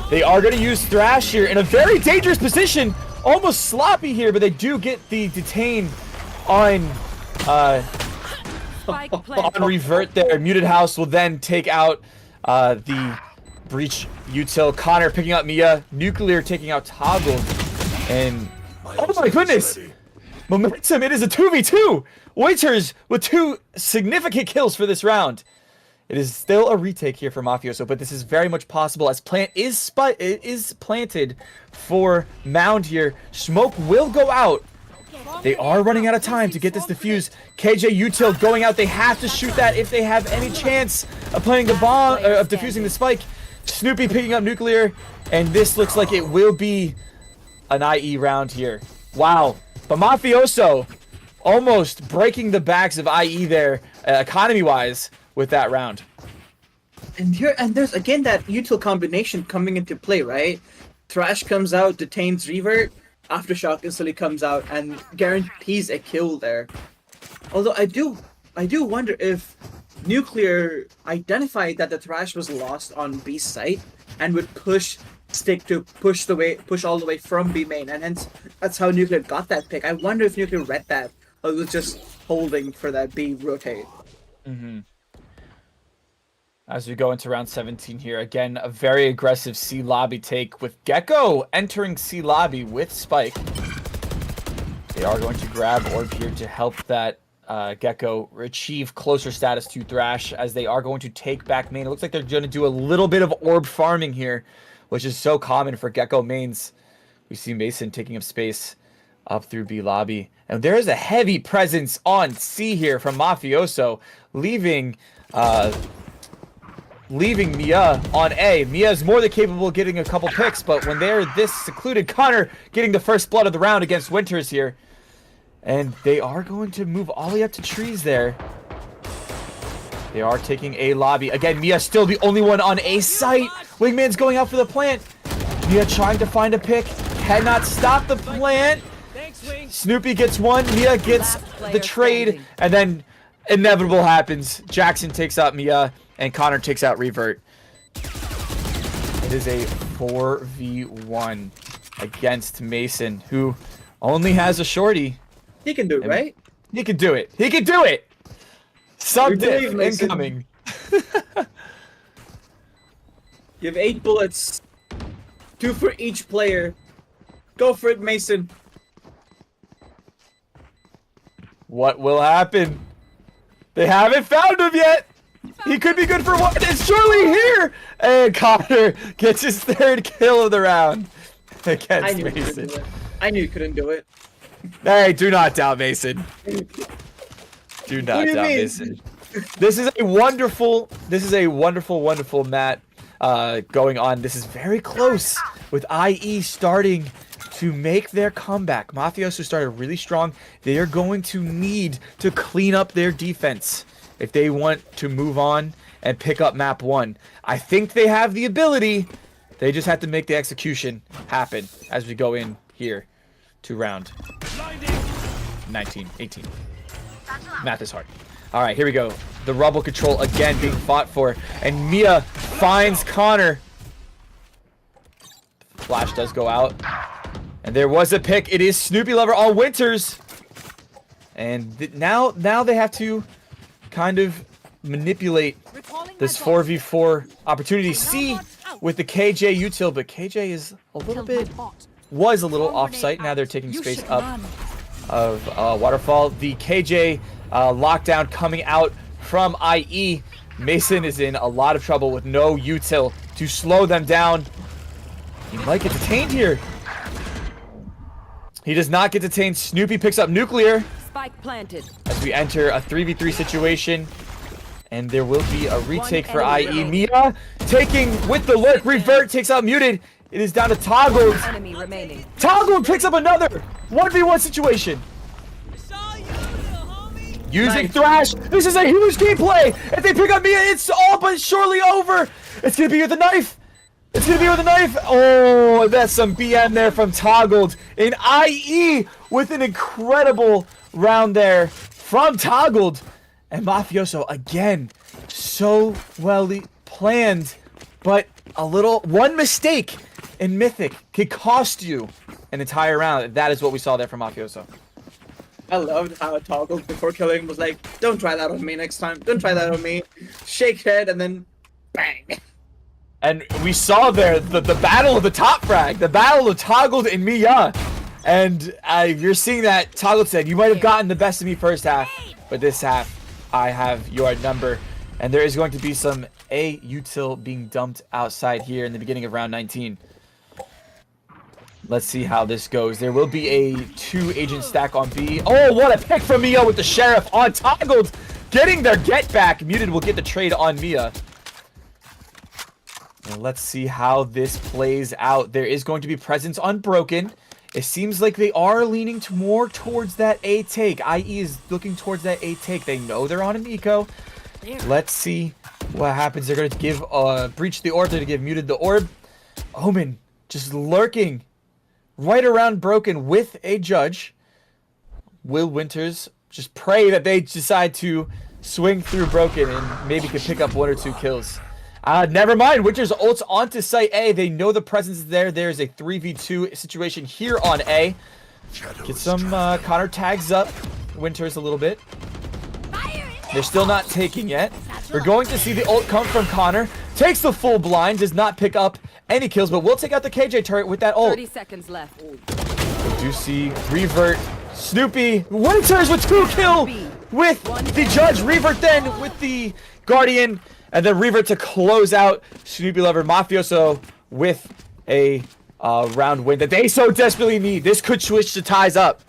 Speaker 2: They are going to use Thrash here in a very dangerous position. Almost sloppy here, but they do get the detain on Revert there. MutedHouse will then take out the Breach util. Connor picking up MiYa. Nuclear taking out Toggle. And oh my goodness! Momentum, it is a 2v2! Winters with 2 significant kills for this round. It is still a retake here for Mafioso, but this is very much possible as plant is planted for Mound here. Smoke will go out. They are running out of time to get this defused. KJ util going out. They have to shoot that if they have any chance of planting the bomb, of defusing the spike. Snoopy picking up Nuclear, and this looks like it will be an IE round here. Wow. But Mafioso almost breaking the backs of IE there, economy-wise, with that round.
Speaker 3: And there's again that util combination coming into play, right? Thrash comes out, detains Revert, Aftershock instantly comes out and guarantees a kill there. Although I do wonder if Nuclear identified that the Thrash was lost on B site and would push all the way from B main, and hence that's how Nuclear got that pick. I wonder if Nuclear read that or was just holding for that B rotate.
Speaker 2: As we go into round 17 here, again, a very aggressive C lobby take with Gecko entering C lobby with Spike. They are going to grab Orb here to help that Gecko achieve closer status to Thrash, as they are going to take back main. It looks like they're going to do a little bit of Orb farming here, which is so common for Gecko mains. We see Mason taking up space up through B lobby. And there is a heavy presence on C here from Mafioso, leaving MiYa on A. MiYa is more than capable of getting a couple picks, but when they're this secluded, Connor getting the first blood of the round against Winters here. And they are going to move all the way up to trees there. They are taking A lobby. Again, MiYa still the only one on A site. Wingman's going out for the plant. MiYa trying to find a pick. Cannot stop the plant. Snoopy gets one. MiYa gets the trade. And then inevitable happens. Jackson takes out MiYa. And Connor takes out Revert. It is a 4v1 against Mason, who only has a shorty.
Speaker 3: He can do it, right?
Speaker 2: He can do it. He can do it! Sub-diff incoming.
Speaker 3: You have 8 bullets. 2 for each player. Go for it, Mason.
Speaker 2: What will happen? They haven't found him yet! He could be good for one. It's surely here! And Connor gets his 3rd kill of the round against Mason.
Speaker 3: I knew he couldn't do it.
Speaker 2: Hey, do not doubt Mason. Do not doubt Mason. This is a wonderful, wonderful mat going on. This is very close with IE starting to make their comeback. Mafioso started really strong. They are going to need to clean up their defense if they want to move on and pick up map 1. I think they have the ability. They just have to make the execution happen as we go in here to round 19, 18. Math is hard. All right, here we go. The rubble control again being fought for, and MiYa finds Connor. Flash does go out, and there was a pick. It is Snoopy Lover on Winters, and now they have to kind of manipulate this 4v4 opportunity. C with the KJ util, but KJ is was a little off-site. Now they're taking space up of Waterfall. The KJ lockdown coming out from IE. Mason is in a lot of trouble with no util to slow them down. He might get detained here. He does not get detained. Snoopy picks up Nuclear.
Speaker 6: Spike planted.
Speaker 2: As we enter a 3v3 situation, and there will be a retake for IE. MiYa taking with the lurk. Revert takes out Muted. It is down to Toggled.
Speaker 6: Enemy remaining.
Speaker 2: Toggled picks up another 1v1 situation. Using Thrash. This is a huge gameplay. If they pick up MiYa, it's all but surely over. It's gonna be with the knife. It's gonna be with a knife. Oh, that's some BM there from Toggled. In IE with an incredible round there from Toggled. And Mafioso again, so well planned, but one mistake in Mythic could cost you an entire round. That is what we saw there from Mafioso.
Speaker 3: I loved how Toggled before killing was like, don't try that on me next time. Don't try that on me. Shake head and then bang.
Speaker 2: And we saw there the battle of the top frag, the battle of Toggled and MiYa. And you're seeing that Toggled said, you might have gotten the best of me first half, but this half, I have your number. And there is going to be some A util being dumped outside here in the beginning of round 19. Let's see how this goes. There will be a 2-agent stack on B. Oh, what a pick from MiYa with the Sheriff on Toggled. Getting their get back. Muted will get the trade on MiYa. And let's see how this plays out. There is going to be presence on Broken. It seems like they are leaning more towards that A take. IE is looking towards that A take. They know they're on an eco. Let's see what happens. They're going to give Breach the orb. They're going to give Muted the orb. Omen just lurking right around Broken with a judge. Will Winters just pray that they decide to swing through Broken and maybe could pick up 1 or 2 kills. Never mind. Winters ults onto site A. They know the presence is there. There's a 3v2 situation here on A. Get some Connor tags up Winters a little bit. They're still not taking yet. We're going to see the ult come from Connor. Takes the full blind. Does not pick up any kills, but will take out the KJ turret with that ult.
Speaker 6: 30 seconds left.
Speaker 2: We do see revert. Snoopy. Winters with 2 kills with the judge. Revert then with the guardian. And then revert to close out Snoopy Lover. Mafioso with a round win that they so desperately need. This could switch the ties up.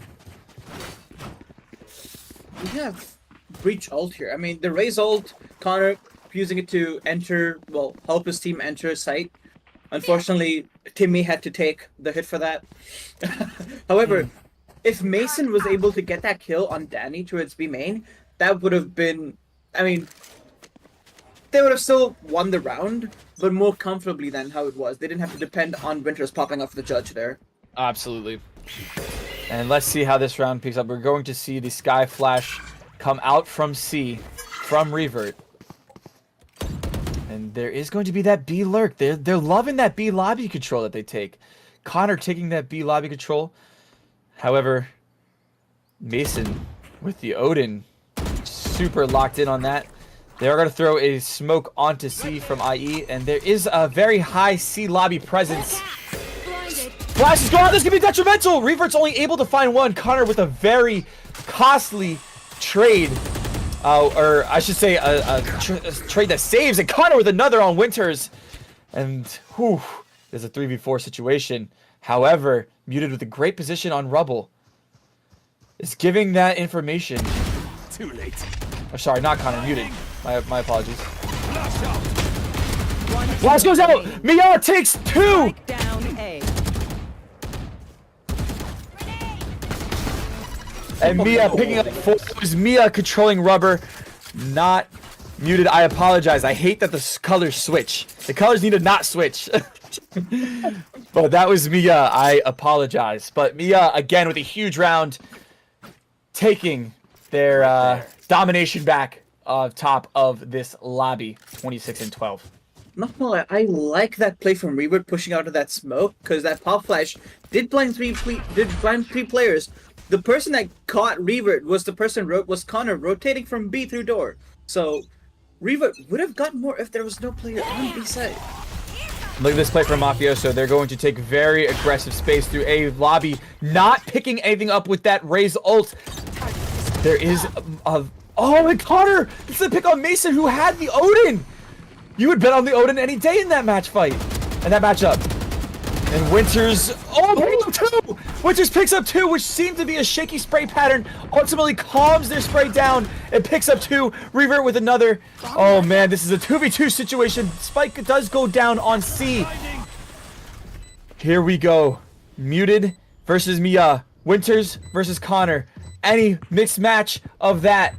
Speaker 3: We have Breach ult here. I mean, the Raze ult, Connor using it to enter, well, help his team enter site. Unfortunately, Timmy had to take the hit for that. However, if Mason was able to get that kill on Danny towards B main, that would have been, I mean, they would have still won the round, but more comfortably than how it was. They didn't have to depend on Winters popping off the judge there.
Speaker 2: Absolutely. And let's see how this round picks up. We're going to see the Sky Flash come out from C, from Revert. And there is going to be that B lurk. They're loving that B lobby control that they take. Connor taking that B lobby control. However, Mason with the Odin super locked in on that. They are going to throw a smoke onto C from IE, and there is a very high C lobby presence. Flash is gone. This could be detrimental. Revert's only able to find one. Connor with a very costly trade, or I should say a trade that saves, and Connor with another on Winters. And whew, there's a 3v4 situation. However, Muted with a great position on Rubble is giving that information.
Speaker 5: Too late.
Speaker 2: Oh, sorry, not Connor, Muted. My apologies. Flash goes out. MiYa takes 2.
Speaker 6: Down A.
Speaker 2: And MiYa picking up 4. It was MiYa controlling Rubber, not Muted. I apologize. I hate that the colors switch. The colors need to not switch. But that was MiYa. I apologize. But MiYa, again, with a huge round, taking their domination back top of this lobby, 26-12.
Speaker 3: Not gonna lie, I like that play from Revert pushing out of that smoke, because that pop flash did blind three players. The person that caught Revert was Connor rotating from B through door. So Revert would have gotten more if there was no player on B side.
Speaker 2: Look at this play from Mafioso. They're going to take very aggressive space through a lobby, not picking anything up with that Raze ult. There is a oh, and Connor! This is a pick on Mason, who had the Odin! You would bet on the Odin any day in that match fight. And that matchup. And Winters, oh, picks up 2! Winters picks up 2, which seemed to be a shaky spray pattern. Ultimately calms their spray down and picks up 2. Revert with another. Oh man, this is a 2v2 situation. Spike does go down on C. Here we go. Muted versus MiYa. Winters versus Connor. Any mixed match of that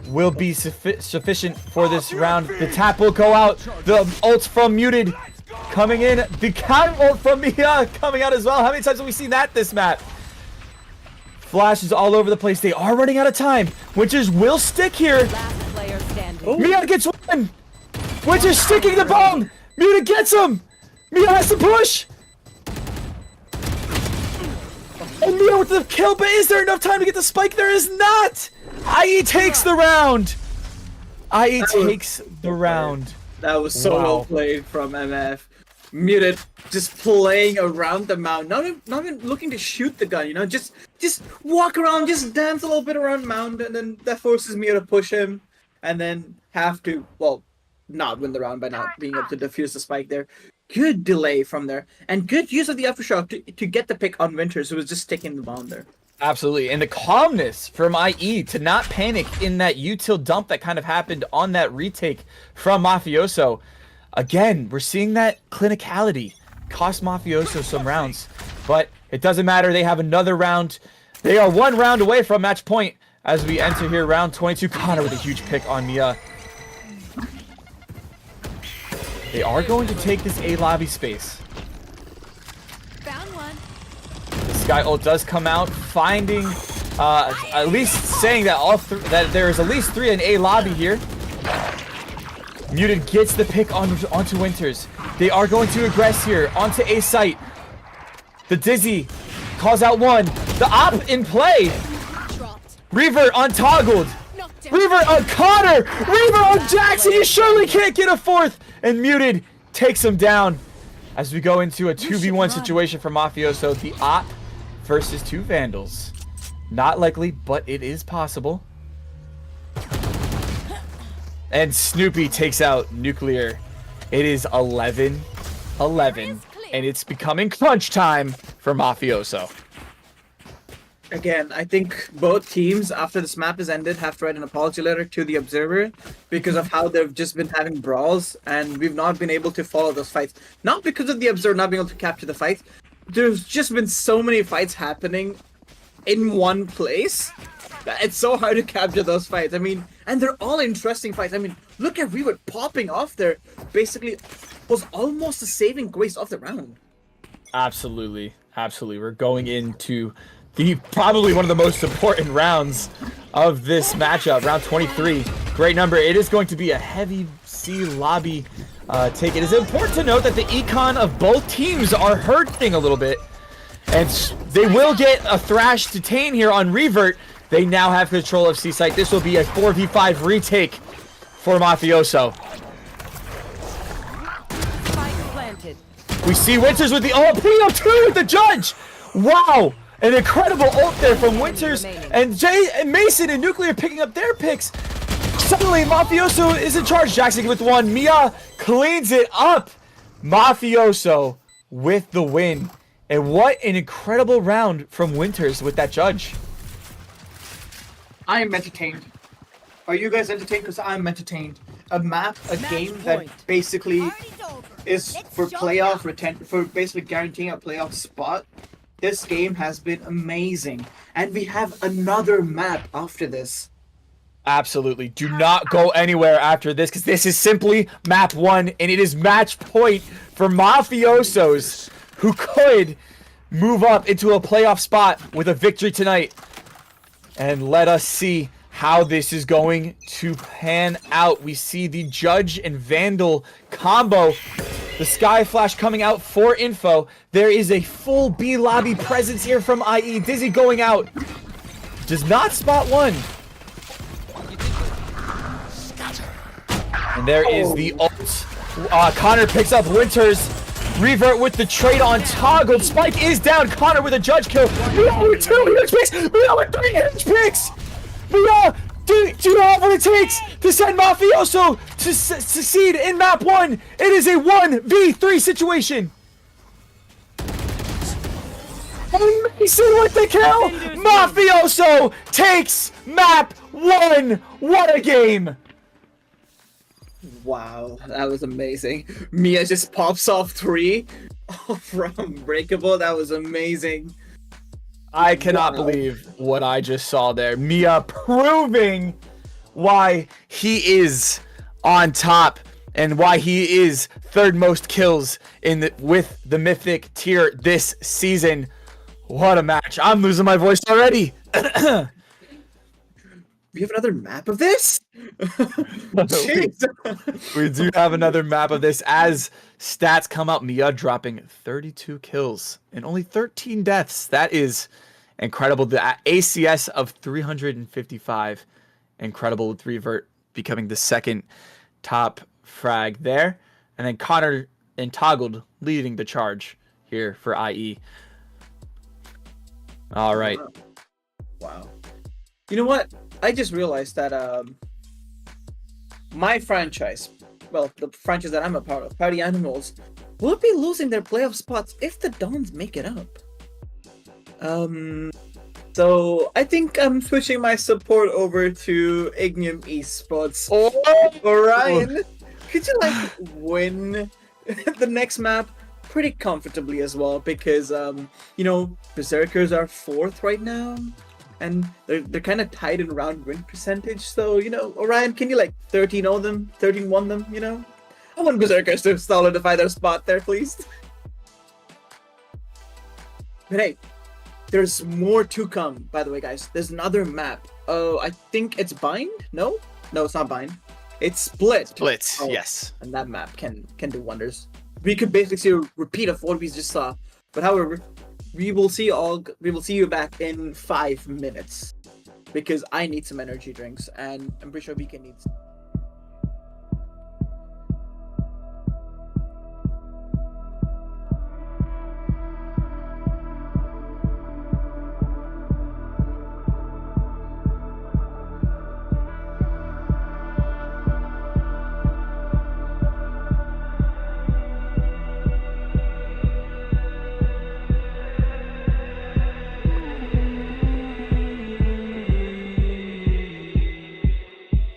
Speaker 2: will be sufficient for this round. The tap will go out. The ult from Muted coming in. The counter ult from MiYa coming out as well. How many times have we seen that this map? Flashes all over the place. They are running out of time. Winters will stick here.
Speaker 6: Last player standing.
Speaker 2: MiYa gets one. Winters sticking the bomb. Muted gets him. MiYa has to push. And MiYa with the kill, but is there enough time to get the spike? There is not. IE takes the round. IE takes the round.
Speaker 3: That was so well played from MF. Muted, just playing around the mound, not even looking to shoot the gun, you know, just walk around, just dance a little bit around mound, and then that forces me to push him, and then have to, well, not win the round by not being able to defuse the spike there. Good delay from there, and good use of the aftershock to get the pick on Winters, who was just sticking the bomb there.
Speaker 2: Absolutely, and the calmness from IE to not panic in that util dump that kind of happened on that retake from Mafioso. Again, we're seeing that clinicality cost Mafioso some rounds, but it doesn't matter. They have another round. They are 1 round away from match point as we enter here round 22. Connor with a huge pick on MiYa. They are going to take this A lobby space.
Speaker 6: Found one.
Speaker 2: The Sky ult does come out, finding, at least saying that that there is at least 3 in A lobby here. Muted gets the pick onto Winters. They are going to aggress here onto A site. The Dizzy calls out 1. The op in play.
Speaker 6: Dropped.
Speaker 2: Revert untoggled. Revert on Connor. Revert on jxsn. You surely can't get a 4th. And Muted takes him down as we go into a 2v1 situation for Mafioso. The op versus 2 Vandals. Not likely, but it is possible. And Snoopy takes out Nuclear. It is 11-11, and it's becoming crunch time for Mafioso.
Speaker 3: Again, I think both teams, after this map is ended, have to write an apology letter to the Observer because of how they've just been having brawls, and we've not been able to follow those fights. Not because of the Observer not being able to capture the fight. There's just been so many fights happening in one place. It's so hard to capture those fights. I mean, and they're all interesting fights. I mean, look at Revert popping off there. Basically, was almost a saving grace of the round.
Speaker 2: Absolutely, absolutely. We're going into probably one of the most important rounds of this matchup, round 23. Great number. It is going to be a heavy C lobby take. It is important to note that the econ of both teams are hurting a little bit, and they will get a thrash detain here on Revert. They now have control of C site. This will be a 4v5 retake for Mafioso.
Speaker 6: Spike planted.
Speaker 2: We see Winters with the ult, P2 with the judge. Wow, an incredible ult there from Winters, and Jay and Mason and Nuclear picking up their picks. Suddenly, Mafioso is in charge. jxsn with 1. MiYa cleans it up. Mafioso with the win. And what an incredible round from Winters with that judge.
Speaker 3: I am entertained. Are you guys entertained? Because I'm entertained. A map, a game that basically is for playoff retention, for basically guaranteeing a playoff spot. This game has been amazing. And we have another map after this.
Speaker 2: Absolutely. Do not go anywhere after this, because this is simply map 1, and it is match point for Mafiosos, who could move up into a playoff spot with a victory tonight. And let us see how this is going to pan out. We see the Judge and Vandal combo. The Sky Flash coming out for info. There is a full B lobby presence here from IE. Dizzy going out. Does not spot 1. And there is the ult. Connor picks up Winters. Revert with the trade on toggled. Spike is down. Connor with a judge kill. MiYa with 2 huge picks. MiYa with 3 huge picks. MiYa, do you have what it takes to send Mafioso to succeed in map 1? It is a 1v3 situation. And Mason with the kill. Mafioso takes map 1. What a game.
Speaker 3: Wow, that was amazing. MiYa just pops off 3 from Breakable. That was amazing.
Speaker 2: I cannot believe what I just saw there. MiYa proving why he is on top and why he is 3rd most kills with the Mythic tier this season. What a match. I'm losing my voice already.
Speaker 3: We have another map of this? Jeez.
Speaker 2: We do have another map of this as stats come out. MiYa dropping 32 kills and only 13 deaths. That is incredible. The ACS of 355. Incredible with Revert becoming the 2nd top frag there. And then Connor and Toggled leading the charge here for IE. All right.
Speaker 3: Wow. You know what? I just realized that my franchise, well, the franchise that I'm a part of, Party Animals, will be losing their playoff spots if the Dons make it up. So I think I'm switching my support over to Ignium Esports.
Speaker 2: Oh,
Speaker 3: Orion, could you like win the next map pretty comfortably as well? Because you know, Berserkers are 4th right now, and they're kind of tied in round win percentage. So you know, Orion, can you like 13-0 them, 13-1 them? You know, I want Berserkers to solidify their spot there, please. But hey, there's more to come, by the way, guys. There's another map. Oh, I think it's Bind? No, it's not Bind. It's Split.
Speaker 2: Split,
Speaker 3: Oh,
Speaker 2: yes.
Speaker 3: And that map can do wonders. We could basically see a repeat of what we just saw. But however, we will see you back in 5 minutes. Because I need some energy drinks, and I'm pretty sure VK needs.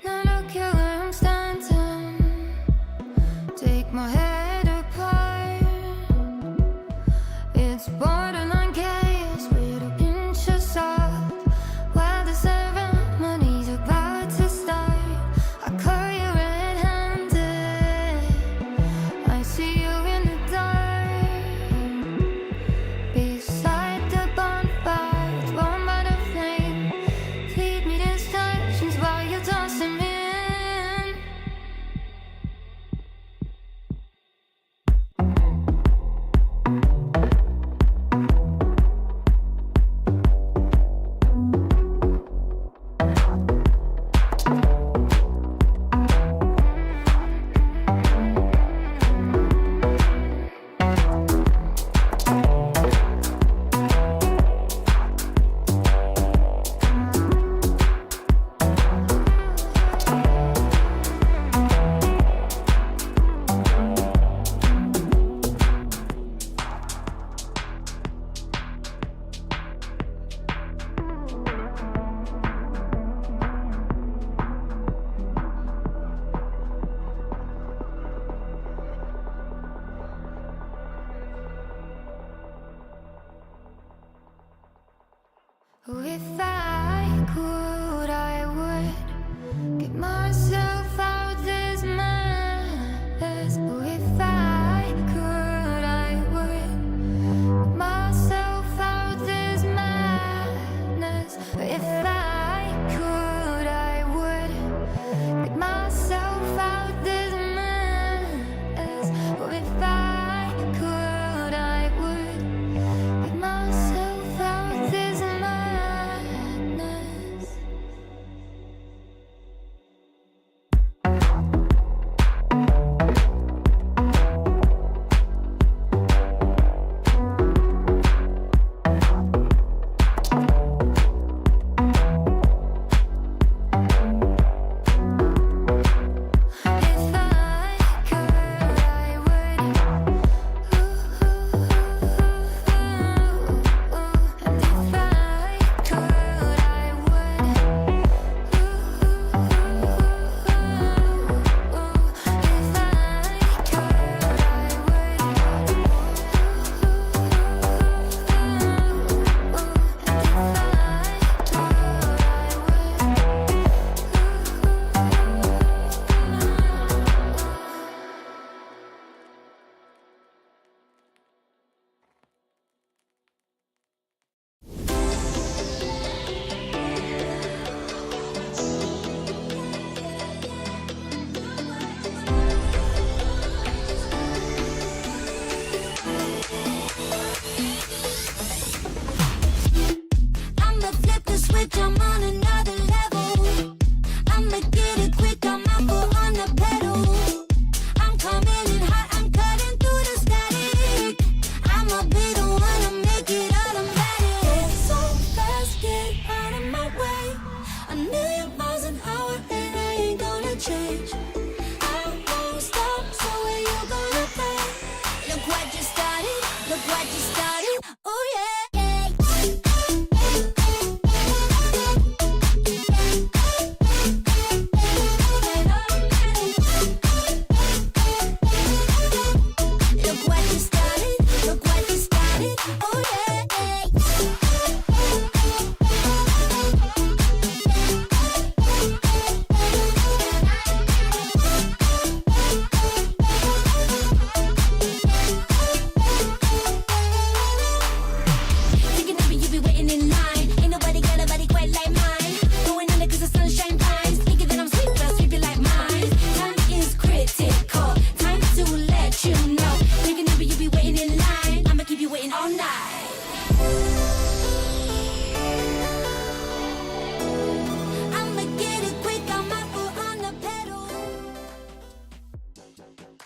Speaker 1: Now look at where I'm standing. Take my head apart. It's borderline chaos with a pinch of salt. While the ceremony's about to start, I caught you red-handed. I see you in the dark, beside the bonfire, warmed by the flame. Feed me distractions while you're tossing me in. If I could, I would get myself out this mess. If I could, I would get myself out this madness. If I could, I would get myself out this mess. If I could, I would get myself out this madness. If I could, I would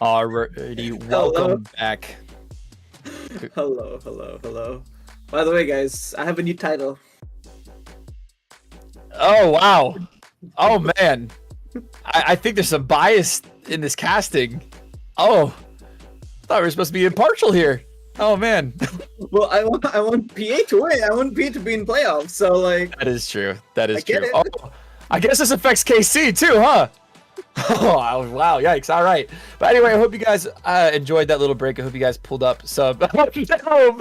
Speaker 2: Alrighty, welcome back.
Speaker 3: Hello. By the way, guys, I have a new title.
Speaker 2: Oh wow. Oh man. I think there's some bias in this casting. Oh, I thought we were supposed to be impartial here. Oh man.
Speaker 3: Well, I want PA to win. I want PA to be in playoffs. So like.
Speaker 2: That is true. That is
Speaker 3: get
Speaker 2: true.
Speaker 3: it.
Speaker 2: Oh, I guess this affects KC too, huh? Oh wow, yikes! All right, but anyway, I hope you guys enjoyed that little break. I hope you guys pulled up some. No,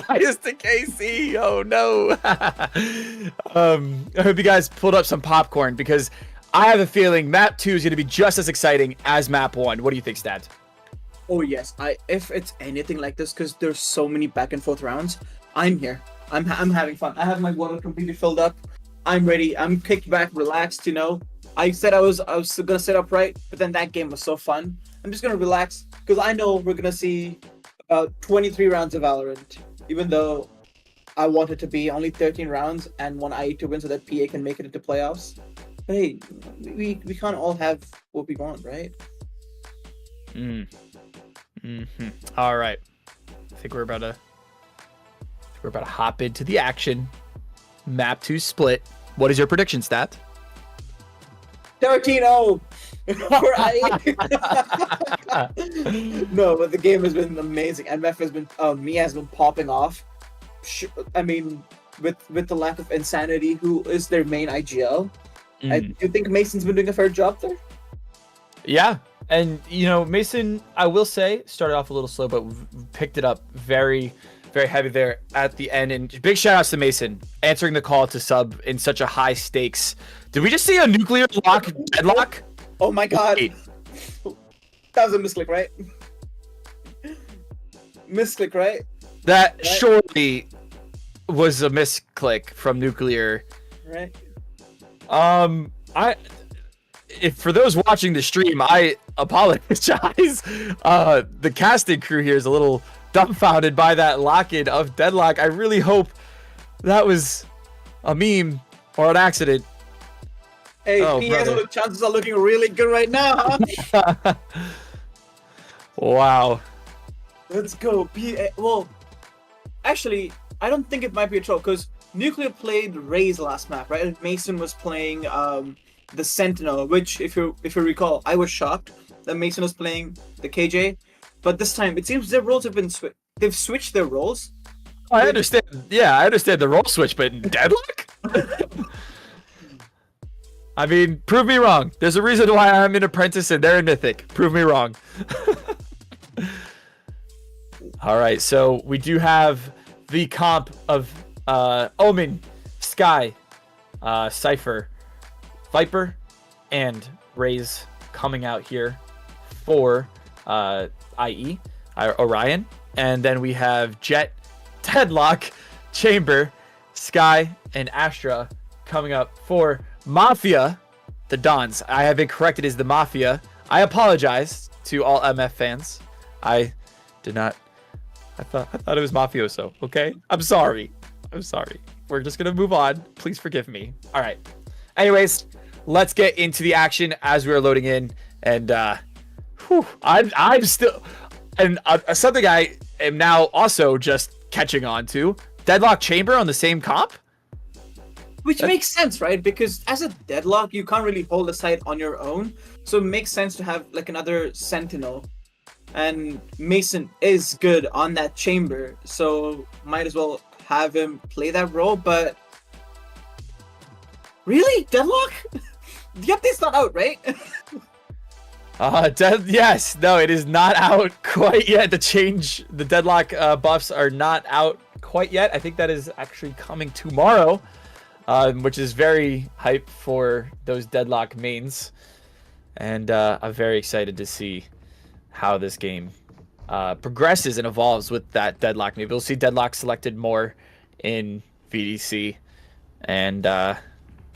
Speaker 2: bias to KC. Oh no. I hope you guys pulled up some popcorn because I have a feeling Map 2 is going to be just as exciting as Map 1. What do you think, Stabs?
Speaker 3: Oh yes, if it's anything like this, because there's so many back and forth rounds, I'm here. I'm having fun. I have my water completely filled up. I'm ready. I'm kicked back, relaxed. You know, I said I was gonna sit up right, but then that game was so fun. I'm just gonna relax because I know we're gonna see 23 rounds of Valorant, even though I want it to be only 13 rounds and one IE to win so that PA can make it into playoffs. But hey, we can't all have what we want, right?
Speaker 2: All right, I think we're about to hop into the action. Map 2 split. What is your prediction, Stat?
Speaker 3: 13-0 for IE. No, but the game has been amazing. MF has been, MiYa has been popping off. I mean, with the lack of IInSaniity, who is their main IGL, do you think Mason's been doing a fair job there?
Speaker 2: Yeah, and you know, Mason, I will say, started off a little slow, but picked it up very, very heavy there at the end. And big shout outs to Mason answering the call to sub in such a high stakes. Did we just see a nuclear lock deadlock?
Speaker 3: Oh my god.
Speaker 2: Wait.
Speaker 3: That was a misclick, right? Misclick, right?
Speaker 2: That
Speaker 3: right?
Speaker 2: surely was a misclick from Nuclear.
Speaker 3: Right.
Speaker 2: If for those watching the stream, I apologize. The casting crew here is a little dumbfounded by that lock-in of deadlock. I really hope that was a meme or an accident.
Speaker 3: Hey, PA's chances are looking really good right now, huh?
Speaker 2: Wow.
Speaker 3: Let's go. PA. Well, actually, I don't think it might be a troll because Nuclear played Raze last map, right? And Mason was playing the Sentinel, which, if you recall, I was shocked that Mason was playing the KJ. But this time, it seems their roles have been they've switched their roles.
Speaker 2: I understand. Yeah, I understand the role switch, but deadlock? I mean, prove me wrong. There's a reason why I'm in Apprentice and they're in Mythic. Prove me wrong. All right, so we do have the comp of Omen, Sky, Cypher, Viper, and Raze coming out here for IE, Orion. And then we have Jet, Deadlock, Chamber, Sky, and Astra coming up for Mafia, the Dons. I have been corrected as the Mafia. I apologize to all MF fans. I did not. I thought it was Mafioso. Okay, I'm sorry. We're just gonna move on. Please forgive me. All right. Anyways, let's get into the action as we are loading in. And I'm still, and something I am now also just catching on to. Deadlock Chamber on the same comp.
Speaker 3: Which makes sense, right? Because as a deadlock, you can't really hold a site on your own. So it makes sense to have like another Sentinel. And Mason is good on that chamber. So might as well have him play that role. But really? Deadlock? The update's not out, right?
Speaker 2: Yes. No, it is not out quite yet. The deadlock buffs are not out quite yet. I think that is actually coming tomorrow. Which is very hype for those deadlock mains, and I'm very excited to see how this game progresses and evolves with that deadlock. Maybe we'll see deadlock selected more in VDC, and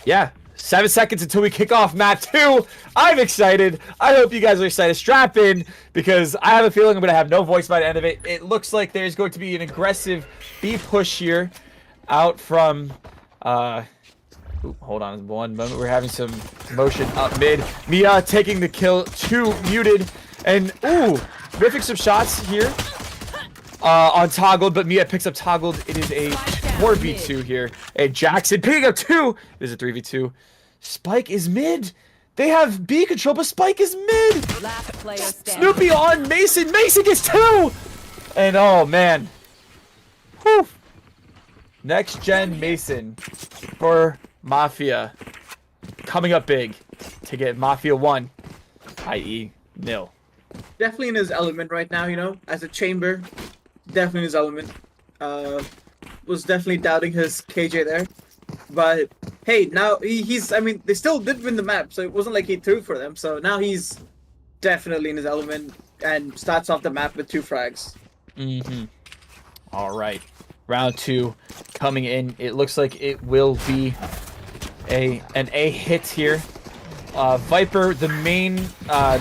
Speaker 2: yeah, 7 seconds until we kick off map 2. I'm excited. I hope you guys are excited. Strap in because I have a feeling I'm gonna have no voice by the end of it. It looks like there's going to be an aggressive B push here out from. Hold on one moment. We're having some motion up mid. MiYa taking the kill to Muted. And, whiffing some shots here on Toggled, but MiYa picks up Toggled. It is a 4v2 here. A jxsn picking up 2. It is a 3v2. Spike is mid. They have B control, but Spike is mid.
Speaker 6: Last player standing.
Speaker 2: Snoopy on Mason. Mason gets 2. And oh man. Whew. Next gen Mason for Mafia. Coming up big to get Mafia 1, IE nil.
Speaker 3: Definitely in his element right now, you know, as a chamber. Definitely in his element. Was definitely doubting his KJ there. But hey, now he's, I mean, they still did win the map, so it wasn't like he threw for them. So now he's definitely in his element and starts off the map with 2 frags.
Speaker 2: All right. Round 2 coming in. It looks like it will be an A hit here. Viper, the main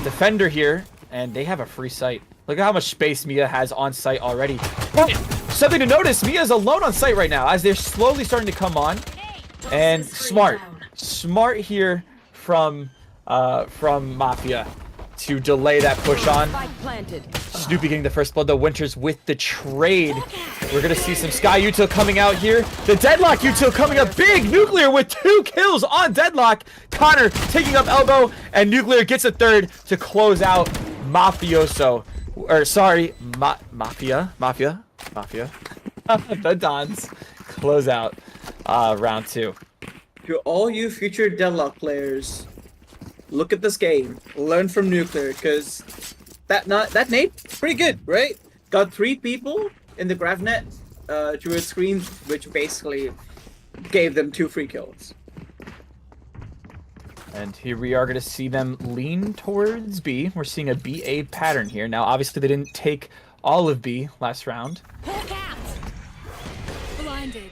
Speaker 2: defender here, and they have a free site. Look at how much space MiYa has on site already. But something to notice, MiYa's alone on site right now as they're slowly starting to come on. And smart here from Mafia to delay that push on.
Speaker 6: Spike planted.
Speaker 2: Snoopy getting the first blood, though. Winters with the trade. We're going to see some Sky Util coming out here. The Deadlock Util coming up big. Nuclear with 2 kills on Deadlock. Connor taking up elbow, and Nuclear gets a 3rd to close out Mafioso. Or, sorry, Mafia. The Dons close out round 2.
Speaker 3: To all you future Deadlock players, look at this game. Learn from Nuclear, because that nade, pretty good, right? Got 3 people in the Gravnet Druid screens, which basically gave them 2 free kills.
Speaker 2: And here we are going to see them lean towards B. We're seeing a BA pattern here. Now, obviously, they didn't take all of B last round.
Speaker 6: Blinded.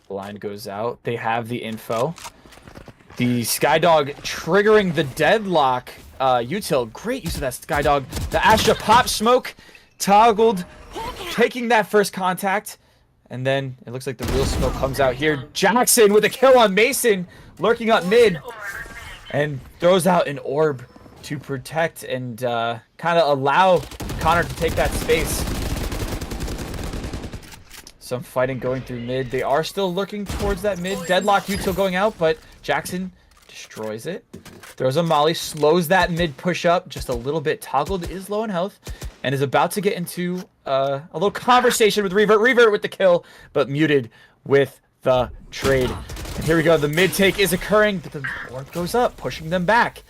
Speaker 2: Blind goes out. They have the info. The Skydog triggering the Deadlock util. Great use of that Skydog. The Astra pop smoke. Toggled. Taking that first contact. And then it looks like the real smoke comes out here. jxsn with a kill on Mason. Lurking up mid. And throws out an orb to protect and kind of allow Connor to take that space. Some fighting going through mid. They are still looking towards that mid. Deadlock util going out, but jxsn destroys it. Throws a molly, slows that mid push up just a little bit. Toggled is low in health and is about to get into a little conversation with Revert. Revert with the kill, but muted with the trade. And here we go. The mid take is occurring, but the orb goes up, pushing them back.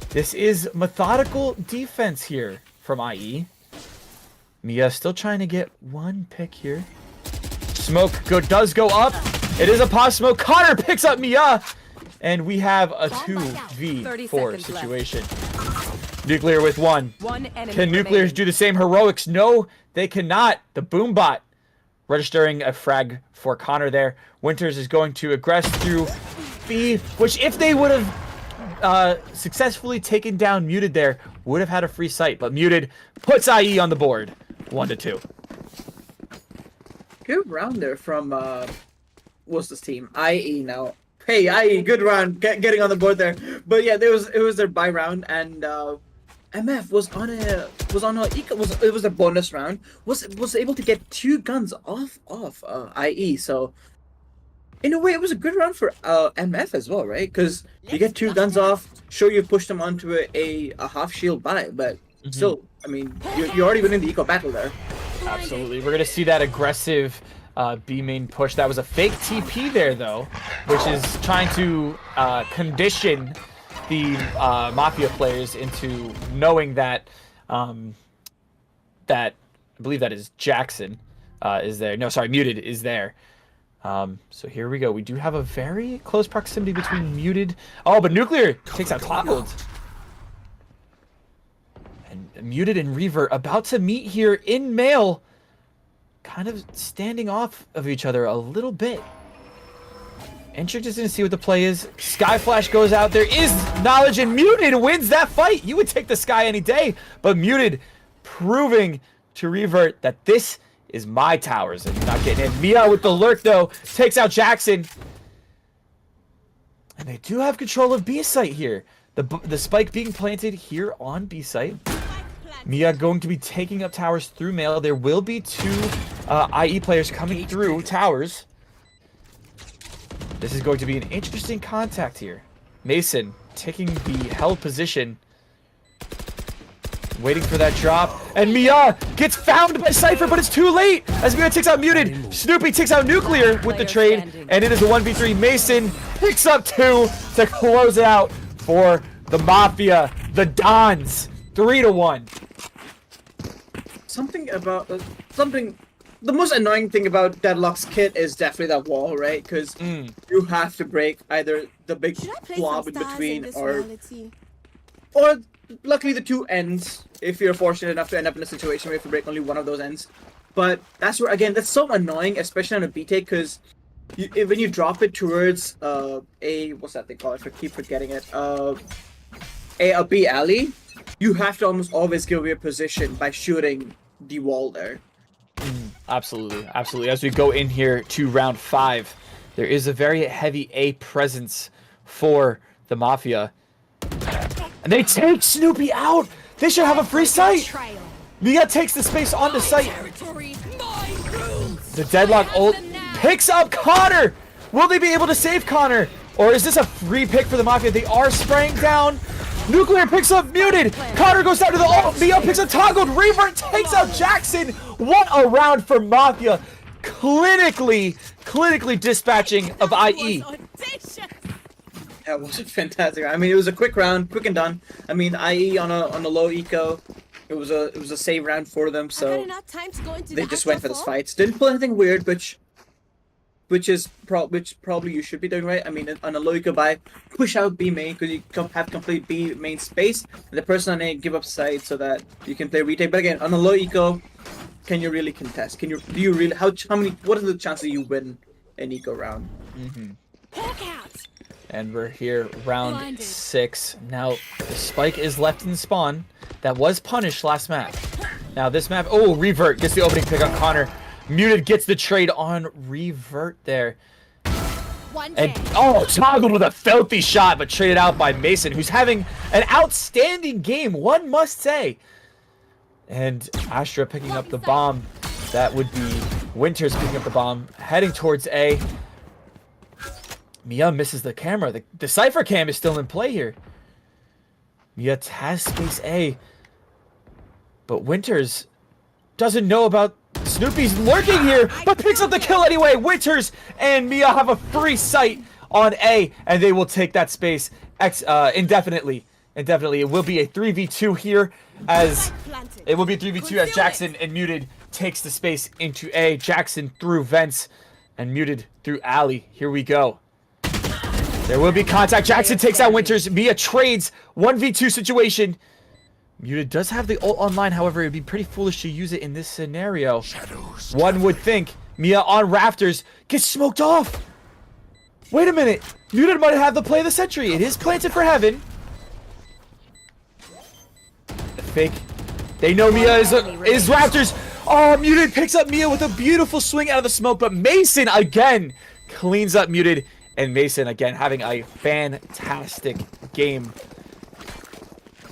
Speaker 2: This is methodical defense here from IE. MiYa still trying to get 1 pick here. Smoke does go up. It is a pop smoke. Connor picks up MiYa. And we have a 2v4 situation. Nuclear with 1. Can Nuclears do the same heroics? No, they cannot. The Boombot registering a frag for Connor there. Winters is going to aggress through B, which if they would have successfully taken down Muted there, would have had a free sight. But Muted puts IE on the board. 1-2.
Speaker 3: Good round there from what's this team? IE now. Hey, IE, good round getting on the board there. But yeah, it was their bye round, and MF was on it was a bonus round. Was able to get 2 guns off IE. So in a way, it was a good round for MF as well, right? Because you get 2 guns off. Sure, you push them onto a half shield buy, but still, I mean, you're already winning the eco battle there.
Speaker 2: Absolutely. We're going to see that aggressive B main push. That was a fake TP there, though, which is trying to condition the Mafia players into knowing that I believe that is jxsn is there. No, sorry, Muted is there. So here we go. We do have a very close proximity between Muted. Oh, but Nuclear takes out Toggled. And Muted and Revert about to meet here in male, kind of standing off of each other a little bit. Interested to see what the play is. Sky Flash goes out. There is knowledge, and Muted wins that fight. You would take the Sky any day, but Muted proving to Revert that this is my towers and you're not getting in. MiYa with the lurk, though, takes out jxsn. And they do have control of B site here. The spike being planted here on B site. MiYa going to be taking up towers through mail. There will be two IE players coming through towers. This is going to be an interesting contact here. Mason taking the held position. Waiting for that drop. And MiYa gets found by Cypher, but it's too late. As MiYa takes out Muted. Snoopy takes out Nuclear with the trade. And it is a 1v3. Mason picks up 2 to close it out for the Mafia. The Dons. 3-1.
Speaker 3: The most annoying thing about Deadlock's kit is definitely that wall, right? Because you have to break either the big blob in between or luckily the two ends, if you're fortunate enough to end up in a situation where you have to break only one of those ends. But that's where, again, that's so annoying, especially on a B-take, because when you drop it towards what's that thing called? I keep forgetting it. A B alley, you have to almost always give away your position by shooting the wall there.
Speaker 2: Absolutely, absolutely. As we go in here to round 5, there is a very heavy A presence for the Mafia. And they take Snoopy out! They should have a free site! MiYa takes the space on the site. The Deadlock ult picks up Connor! Will they be able to save Connor? Or is this a free pick for the Mafia? They are spraying down. Nuclear picks up Muted. Connor goes down to the ult. MiYa picks up Toggled. Revert takes out Jackson. What a round for Mafia. Clinically dispatching of IE.
Speaker 3: That was fantastic. I mean, it was a quick round, quick and done. I mean, IE on a low eco. It was a save round for them, so they just went for the fights. Didn't pull anything weird, which probably you should be doing, right? I mean, on a low eco buy, push out B main because you have complete B main space, and the person on A give up side so that you can play retake. But again, on a low eco, can you really contest? Do you really? How many? What are the chances you win an eco round?
Speaker 2: And we're here, round 6. Now, the spike is left in spawn. That was punished last map. Now, this map... Oh, Revert gets the opening pick on Connor. Muted gets the trade on Revert there. And, oh, Toggled with a filthy shot, but traded out by Mason, who's having an outstanding game, one must say. And Astra picking up the bomb. That would be Winters picking up the bomb, heading towards A. MiYa misses the camera. The Cypher cam is still in play here. MiYa has space A. But Winters doesn't know about Snoopy's lurking here, but picks up the kill anyway. Winters and MiYa have a free sight on A, and they will take that space indefinitely. Indefinitely. It will be a 3v2 here as Jackson and Muted takes the space into A. Jackson through vents and Muted through alley. Here we go. There will be contact. Jackson takes out Winters. MiYa trades 1v2 situation. Muted does have the ult online, however, it would be pretty foolish to use it in this scenario. One would think. MiYa on rafters gets smoked off. Wait a minute. Muted might have the play of the century. It is planted for heaven. The fake. They know MiYa is rafters. Oh, Muted picks up MiYa with a beautiful swing out of the smoke, but Mason again cleans up Muted. And Mason, again, having a fantastic game.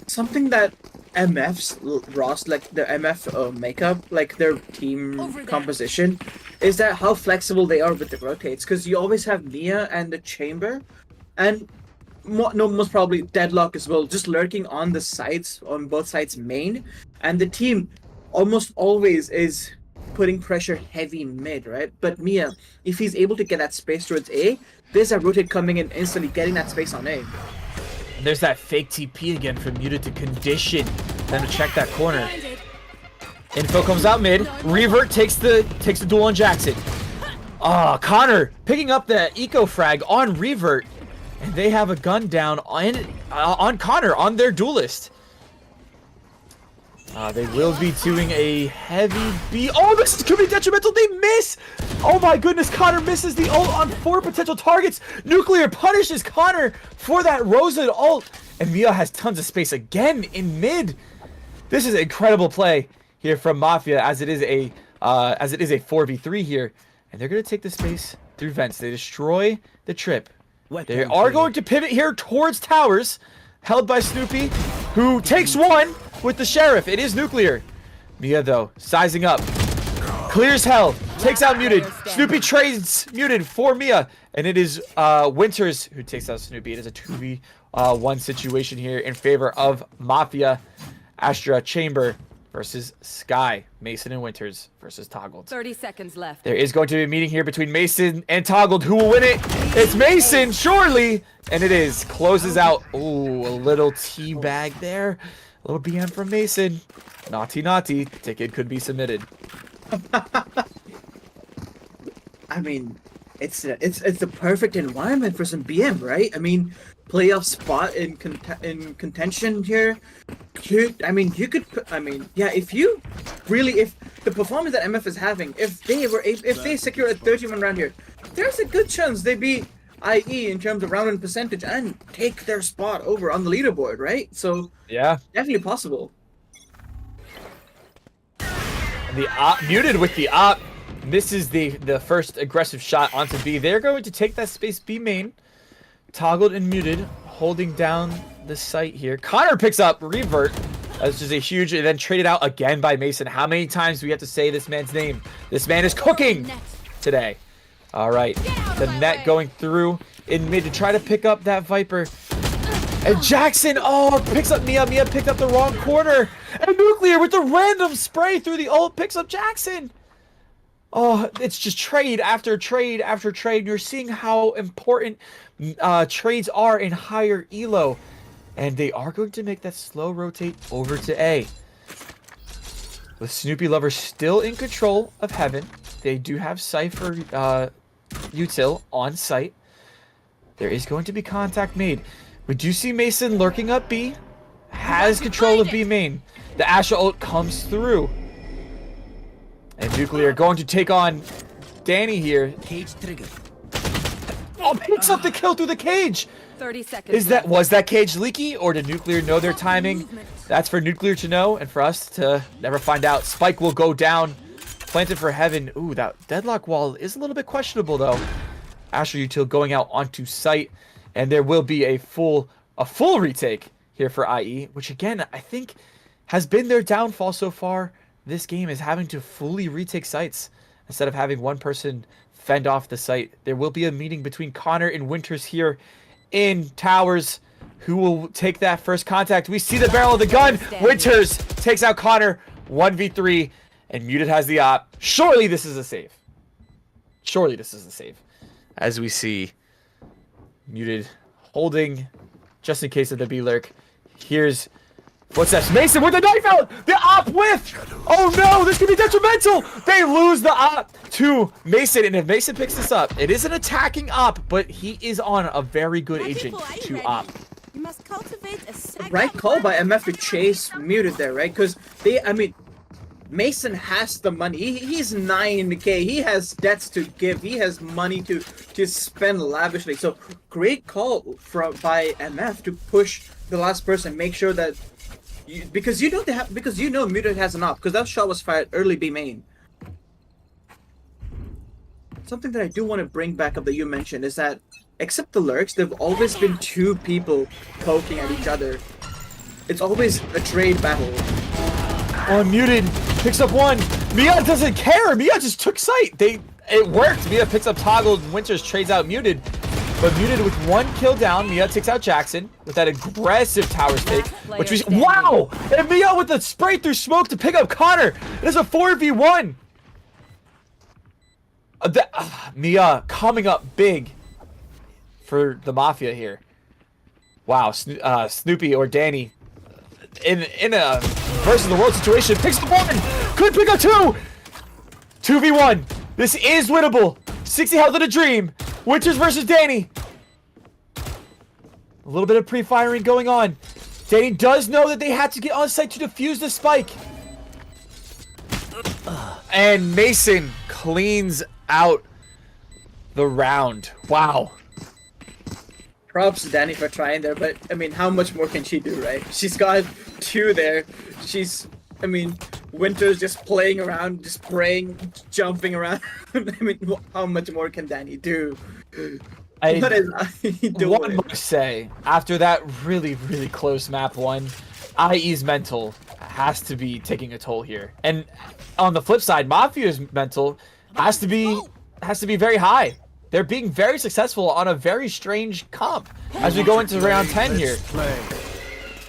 Speaker 3: Something that MF's Ross, like the MF makeup, like their team composition, is that how flexible they are with the rotates. Because you always have MiYa and the Chamber, and most probably Deadlock as well, just lurking on the sides, on both sides main. And the team almost always is putting pressure heavy mid, right? But MiYa, if he's able to get that space towards A, there's a rotate coming in instantly, getting that space on A.
Speaker 2: And there's that fake TP again from Muted to condition them to check that corner. Info comes out mid. Revert takes the duel on Jackson. Ah, Connor picking up the eco frag on Revert, and they have a gun down on Connor, on their duelist. They will be doing a heavy B. Oh, this could be detrimental. They miss. Oh my goodness, Connor misses the ult on 4 potential targets. Nuclear punishes Connor for that Rosa ult, and MiYa has tons of space again in mid. This is an incredible play here from Mafia, as it is a 4v3 here, and they're gonna take the space through vents. They destroy the trip. They are going to pivot here towards towers, held by Snoopy, who takes one with the Sheriff. It is Nuclear. MiYa, though, sizing up. Clears hell. Takes out Muted. Snoopy trades Muted for MiYa. And it is Winters who takes out Snoopy. It is a 2v1 situation here in favor of Mafia, Astra, Chamber versus Sky. Mason and Winters versus Toggled.
Speaker 6: 30 seconds left.
Speaker 2: There is going to be a meeting here between Mason and Toggled. Who will win it? It's Mason, surely. And it is. Closes out. Ooh, a little teabag there. A little BM from Mason. Naughty, naughty. Ticket could be submitted.
Speaker 3: I mean, it's the perfect environment for some BM, right? I mean, playoff spot in contention here. Yeah, if the performance that MF is having, if they secure a 31 round here, there's a good chance they beat IE in terms of round win percentage and take their spot over on the leaderboard, right? So
Speaker 2: yeah,
Speaker 3: definitely possible.
Speaker 2: The op Muted with the op misses the first aggressive shot onto B. They're going to take that space B main. Toggled and Muted holding down the site here. Connor picks up revert. That's just a huge, and then traded out again by Mason. How many times do we have to say this man's name? This man is cooking today. All right, the net going through in mid to try to pick up that Viper. And Jackson, oh, picks up MiYa. MiYa picked up the wrong corner. And Nuclear with the random spray through the ult picks up Jackson. Oh, it's just trade after trade after trade. You're seeing how important trades are in higher elo. And they are going to make that slow rotate over to A. With Snoopy Lover still in control of Heaven. They do have Cypher util on site. There is going to be contact made. We do see Mason lurking up B. Has control of B main. The Asha ult comes through. And Nuclear going to take on Danny here.
Speaker 5: Cage trigger.
Speaker 2: Oh, picks up the kill through the cage.
Speaker 6: 30 seconds.
Speaker 2: Was that cage leaky, or did Nuclear know their timing? That's for Nuclear to know and for us to never find out. Spike will go down. Planted for Heaven. Ooh, that deadlock wall is a little bit questionable though. Asher Util going out onto site, and there will be a full retake here for IE, which again I think has been their downfall so far. This game is having to fully retake sites instead of having one person fend off the site. There will be a meeting between Connor and Winters here in Towers. Who will take that first contact? We see the barrel of the gun. Winters takes out Connor. 1v3, and Muted has the op. Surely this is a save. Surely this is a save. As we see Muted holding just in case of the B-lurk. Here's footsteps. Mason with the knife out! The op with! Oh no, this could be detrimental! They lose the op to Mason, and if Mason picks this up, it is an attacking op, but he is on a very good agent to op.
Speaker 6: You must cultivate a
Speaker 3: Right call by MF to chase Muted there, right? Because Mason has the money. He's 9k. He has debts to give. He has money to spend lavishly. So great call by MF to push the last person. Make sure that because you know Muted has an op, because that shot was fired early B main. Something that I do want to bring back up that you mentioned is that except the lurks, there've always been two people poking at each other. It's always a trade battle.
Speaker 2: Oh, Muted picks up one. MiYa doesn't care. MiYa just took sight. It worked. MiYa picks up Toggled. Winters trades out Muted. But Muted with one kill down. MiYa takes out Jackson with that aggressive towers take. Which was, wow! And MiYa with the spray through smoke to pick up Connor. It is a 4v1. MiYa coming up big for the Mafia here. Wow, Snoopy or Danny in a versus the world situation picks up one. Could pick up two. 2v1. This is winnable. 60 health in a dream. Winters versus Danny. A little bit of pre-firing going on. Danny does know that they had to get on site to defuse the spike. And Mason cleans out the round. Wow.
Speaker 3: Props to Danny for trying there, but I mean, how much more can she do, right? She's got two there. Winters just playing around, just praying, jumping around. I mean, how much more can Danny do? What is IE doing?
Speaker 2: One must say, after that really, really close map one, IE's mental has to be taking a toll here. And on the flip side, Mafia's mental has to be very high. They're being very successful on a very strange comp as we go into round 10 here.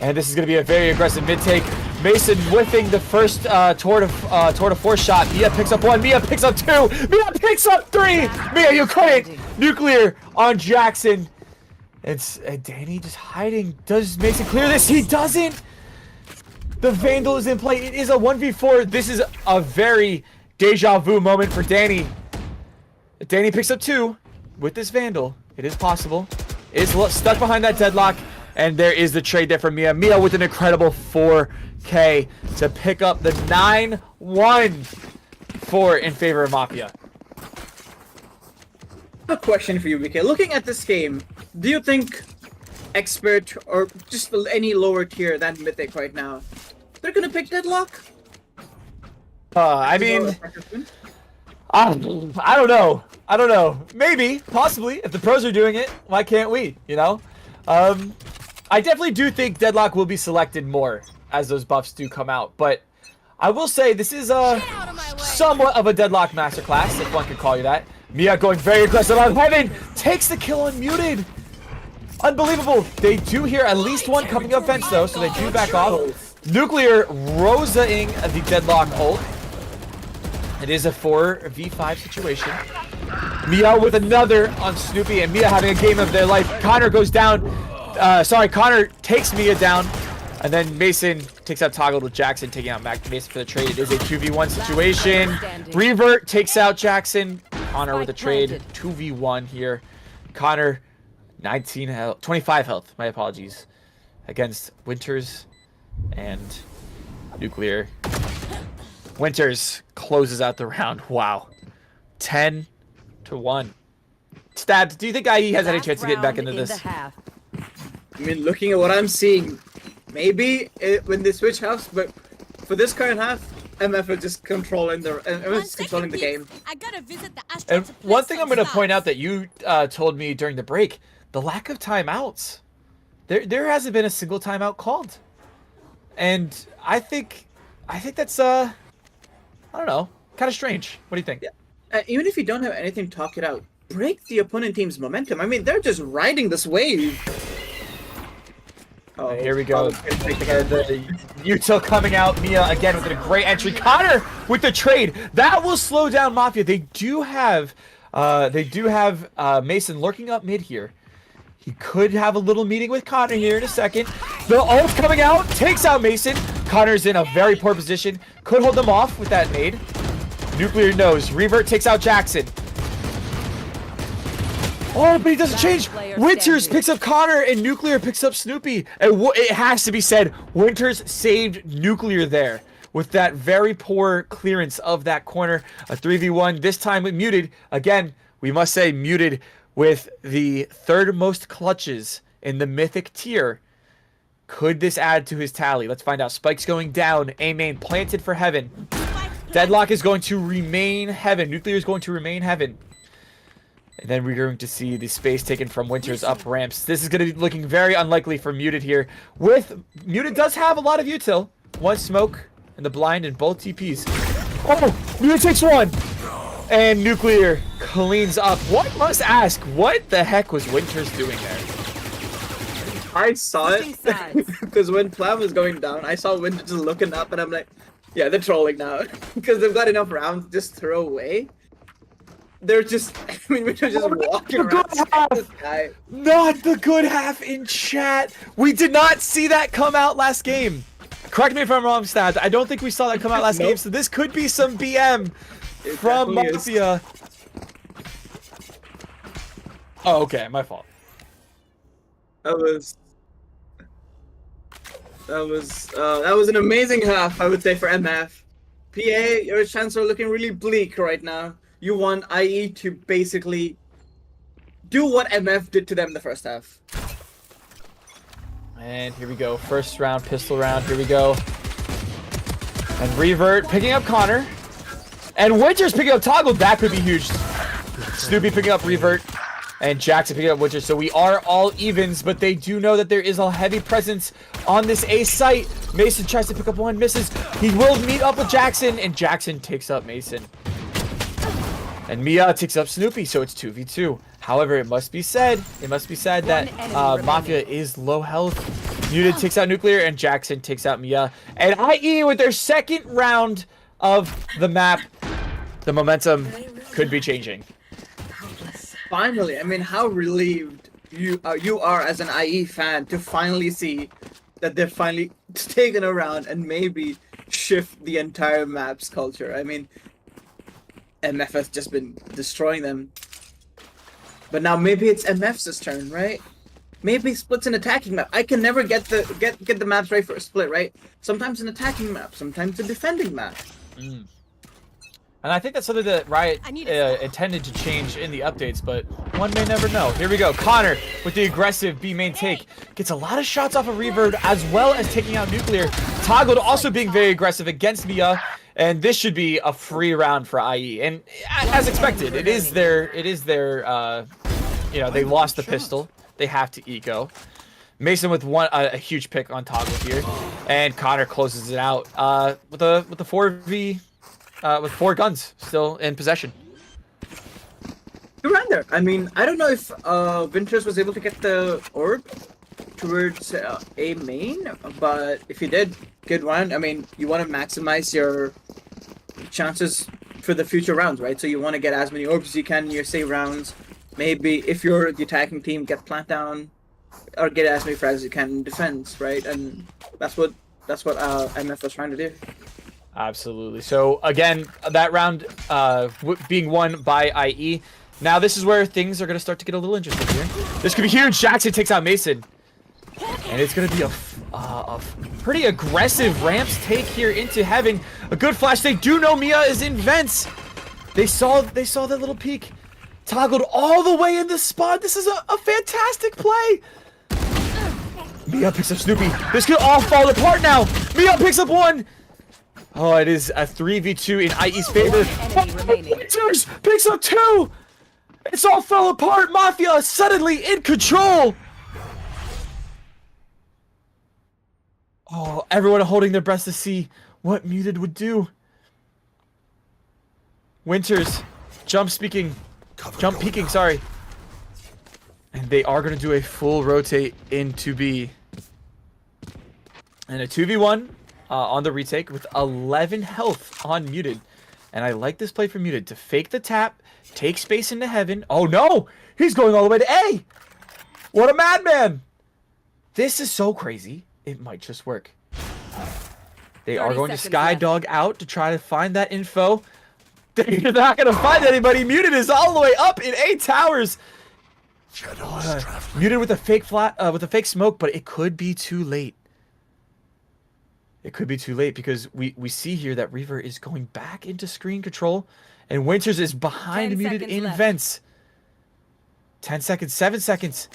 Speaker 2: And this is going to be a very aggressive mid take. Mason whiffing the first tour to force shot. MiYa picks up one. MiYa picks up two. MiYa picks up three. MiYa, you couldn't. Nuclear on Jackson. It's Danny just hiding. Does Mason clear this? He doesn't. The Vandal is in play. It is a 1v4. This is a very deja vu moment for Danny. Danny picks up two with this Vandal. It is possible. Is stuck behind that deadlock. And there is the trade there for MiYa. MiYa with an incredible 4K to pick up the 9-1 in favor of Mafia.
Speaker 3: A question for you, Veekay. Looking at this game, do you think Expert or just any lower tier than Mythic right now, they're gonna pick Deadlock?
Speaker 2: I mean, I don't know. I don't know. Maybe, possibly. If the pros are doing it, why can't we? You know? I definitely do think Deadlock will be selected more as those buffs do come out, but I will say this is somewhat of a Deadlock masterclass, if one could call you that. MiYa going very aggressive on Heaven, takes the kill on Muted. Unbelievable. They do hear at least one coming up fence though, so they do back off. Nuclear Rosa-ing the Deadlock ult. It is a 4v5 situation. MiYa with another on Snoopy, and MiYa having a game of their life. Connor goes down. Connor takes MiYa down, and then Mason takes out Toggle with Jackson, taking out Mason for the trade. It is a 2v1 situation. Revert takes out Jackson. Connor with the trade. 2v1 here. Connor, 19 health, 25 health. My apologies. Against Winters and Nuclear. Winters closes out the round. Wow. 10-1. Stabbed, do you think IE has any chance to get back into this?
Speaker 3: I mean, looking at what I'm seeing, maybe when they switch halves, but for this current half, MF are just controlling the game.
Speaker 6: I gotta visit the Astro
Speaker 2: And
Speaker 6: to play
Speaker 2: one thing I'm
Speaker 6: some
Speaker 2: going to
Speaker 6: stuff.
Speaker 2: point out that you told me during the break, the lack of timeouts. There hasn't been a single timeout called. And I think that's I don't know, kind of strange. What do you think?
Speaker 3: Yeah. Even if you don't have anything, talk it out. Break the opponent team's momentum. I mean, they're just riding this wave. Oh,
Speaker 2: Here we go. The util coming out. MiYa again with a great entry. Connor with the trade. That will slow down Mafia. They do have Mason lurking up mid here. He could have a little meeting with Connor here in a second. The ult coming out, takes out Mason. Connor's in a very poor position. Could hold them off with that nade. Nuclear knows. Revert takes out Jackson. Oh, but he doesn't change. Winters picks up Connor and Nuclear picks up Snoopy. And it has to be said, Winters saved Nuclear there with that very poor clearance of that corner. A 3v1, this time with Muted. Again, we must say Muted with the third most clutches in the Mythic tier. Could this add to his tally? Let's find out. Spike's going down. A main planted for Heaven. Deadlock is going to remain Heaven. Nuclear is going to remain Heaven. And then we're going to see the space taken from Winters up ramps. This is going to be looking very unlikely for Muted here. Muted does have a lot of util. One smoke and the blind and both TPs. Oh, Muted takes one. And Nuclear cleans up. One must ask, what the heck was Winters doing there?
Speaker 3: I saw it because when Plan was going down, I saw Winters just looking up, and I'm like, yeah, they're trolling now because they've got enough rounds to just throw away. They're just, I mean, we're just walking around this guy.
Speaker 2: Not the good half in chat. We did not see that come out last game. Correct me if I'm wrong, Stabs. I don't think we saw that come out last game, so this could be some BM from Mafia. Oh, okay, my fault.
Speaker 3: That was an amazing half, I would say, for MF. PA, your chances are looking really bleak right now. You want IE to basically do what MF did to them the first half.
Speaker 2: And here we go. First round, pistol round. Here we go. And Revert picking up Connor. And Winters picking up Toggle. That could be huge. Snoopy picking up Revert. And Jackson picking up Witcher. So we are all evens, but they do know that there is a heavy presence on this A site. Mason tries to pick up one, misses. He will meet up with Jackson, and Jackson takes up Mason. And MiYa takes up Snoopy, so it's 2v2. However, it must be said that Mafia is low health. Muted takes out Nuclear, and Jackson takes out MiYa. And IE with their second round of the map, the momentum could be changing.
Speaker 3: Finally, I mean, how relieved you are as an IE fan to finally see that they're finally taken around and maybe shift the entire map's culture. I mean, MF has just been destroying them, but now maybe it's MF's turn, right? Maybe split's an attacking map. I can never get the maps right for a split, right? Sometimes an attacking map, sometimes a defending map.
Speaker 2: And I think that's something that Riot intended to change in the updates, but one may never know. Here we go. Connor with the aggressive B main take. Gets a lot of shots off of revert as well as taking out Nuclear. Toggled also being very aggressive against MiYa. And this should be a free round for IE. And as expected, it is their you know, they lost the pistol. They have to eco. Mason with a huge pick on Toggle here. And Connor closes it out with a 4v. With 4 guns still in possession.
Speaker 3: Good round there. I mean, I don't know if Winters was able to get the orb towards A main, but if he did, good round. I mean, you want to maximize your chances for the future rounds, right? So you want to get as many orbs as you can in your save rounds. Maybe if you're the attacking team, get plant down, or get as many frags as you can in defense, right? And that's what MF was trying to do.
Speaker 2: Absolutely. So again, that round being won by IE. Now this is where things are going to start to get a little interesting here. This could be huge. Jackson takes out Mason. And it's going to be a pretty aggressive ramps take here into heaven. A good flash. They do know MiYa is in vents. They saw that little peek. Toggled all the way in the spot. This is a fantastic play. MiYa picks up Snoopy. This could all fall apart now. MiYa picks up one. Oh, it is a 3v2 in IE's favor. Winters picks up 2. It's all fell apart. Mafia suddenly in control. Oh, everyone holding their breath to see what Muted would do. Winters, jump peeking, sorry. And they are going to do a full rotate into B. And a 2v1. On the retake with 11 health on Muted. And I like this play from Muted to fake the tap, take space into heaven. Oh no! He's going all the way to A! What a madman! This is so crazy. It might just work. They are going to Skydog out to try to find that info. They're not going to find anybody. Muted is all the way up in A towers. Muted with a fake smoke, but it could be too late. It could be too late because we see here that Reaver is going back into screen control and Winters is behind Muted in vents. 10 seconds, 7 seconds.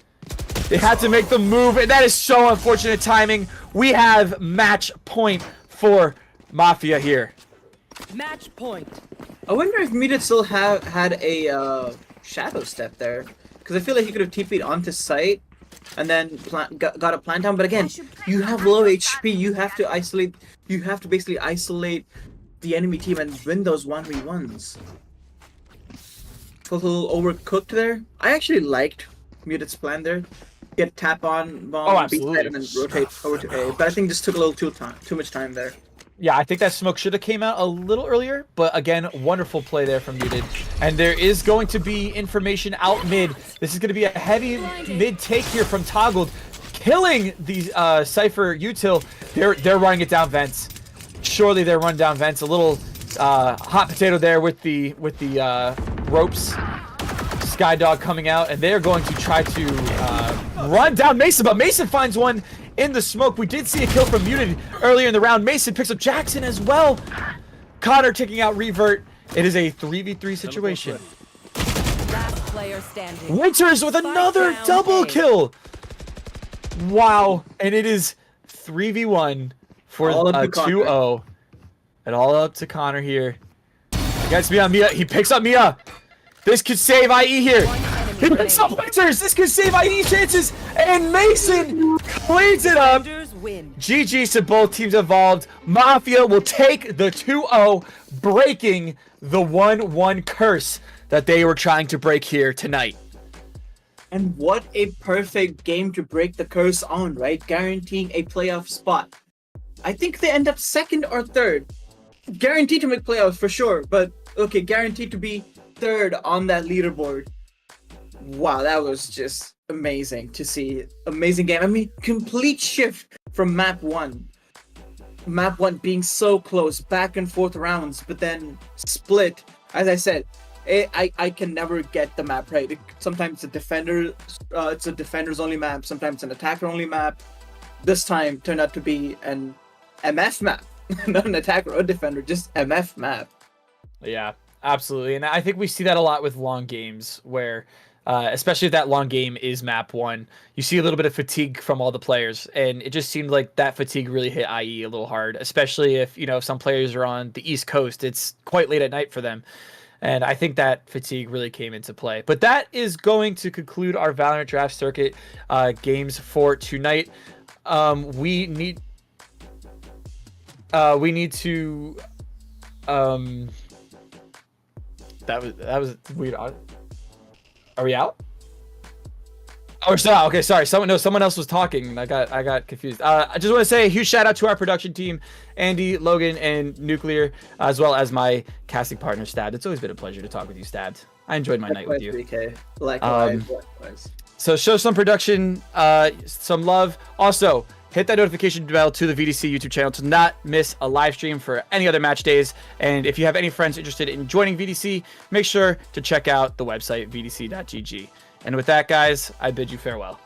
Speaker 2: They had to make the move and that is so unfortunate timing. We have match point for Mafia here.
Speaker 6: Match point.
Speaker 3: I wonder if Muted still had a shadow step there. Because I feel like he could have TP'd onto site and then got a plant down, but again, you have low HP. You have to isolate. You have to basically isolate the enemy team and win those 1v1s. Felt a little overcooked there. I actually liked Muted's plan there. Get tap on bomb, beat that, and then rotate over to A. But I think this took a little too much time there.
Speaker 2: Yeah, I think that smoke should have came out a little earlier, but again, wonderful play there from Muted. And there is going to be information out mid. This is going to be a heavy mid take here from Toggled, killing the Cypher util. They're running it down vents. Surely they're running down vents. A little hot potato there with the ropes. Skydog coming out, and they're going to try to run down Mason, but Mason finds one in the smoke. We did see a kill from Muted earlier in the round. Mason picks up Jackson as well. Connor taking out Revert. It is a 3v3 situation.
Speaker 6: Last player standing.
Speaker 2: Winters with another double kill. Wow. And it is 3v1 for a 2-0. And all up to Connor here. Gets me on MiYa. He picks up MiYa. This could save IE here. He makes some blitzers. This could save IE chances. And Mason cleans it up.
Speaker 6: Defenders win.
Speaker 2: GG's to both teams involved. Mafia will take the 2-0, breaking the 1-1 curse that they were trying to break here tonight.
Speaker 3: And what a perfect game to break the curse on, right? Guaranteeing a playoff spot. I think they end up second or third. Guaranteed to make playoffs for sure, but okay, guaranteed to be third on that leaderboard. Wow, that was just amazing to see. Amazing game. I mean, complete shift from map 1. Map 1 being so close, back and forth rounds, but then split. As I said, I can never get the map right. Sometimes it's a defender's only map, sometimes an attacker only map. This time turned out to be an MF map. Not an attacker or defender, just MF map.
Speaker 2: Yeah, absolutely. And I think we see that a lot with long games where, especially if that long game is map 1, you see a little bit of fatigue from all the players. And it just seemed like that fatigue really hit IE a little hard, especially if, some players are on the East Coast. It's quite late at night for them. And I think that fatigue really came into play. But that is going to conclude our Valorant Draft Circuit games for tonight. We need to that was weird. Are we out? Oh, we're still out. Okay, sorry. Someone else was talking. I got confused. I just want to say a huge shout out to our production team, Andy, Logan, and Nuclear, as well as my casting partner, Stabbed. It's always been a pleasure to talk with you, Stabbed. I enjoyed my night with you.
Speaker 3: VK. Likewise.
Speaker 2: So show some production, some love. Also, hit that notification bell to the VDC YouTube channel to not miss a live stream for any other match days. And if you have any friends interested in joining VDC, make sure to check out the website, vdc.gg. And with that, guys, I bid you farewell.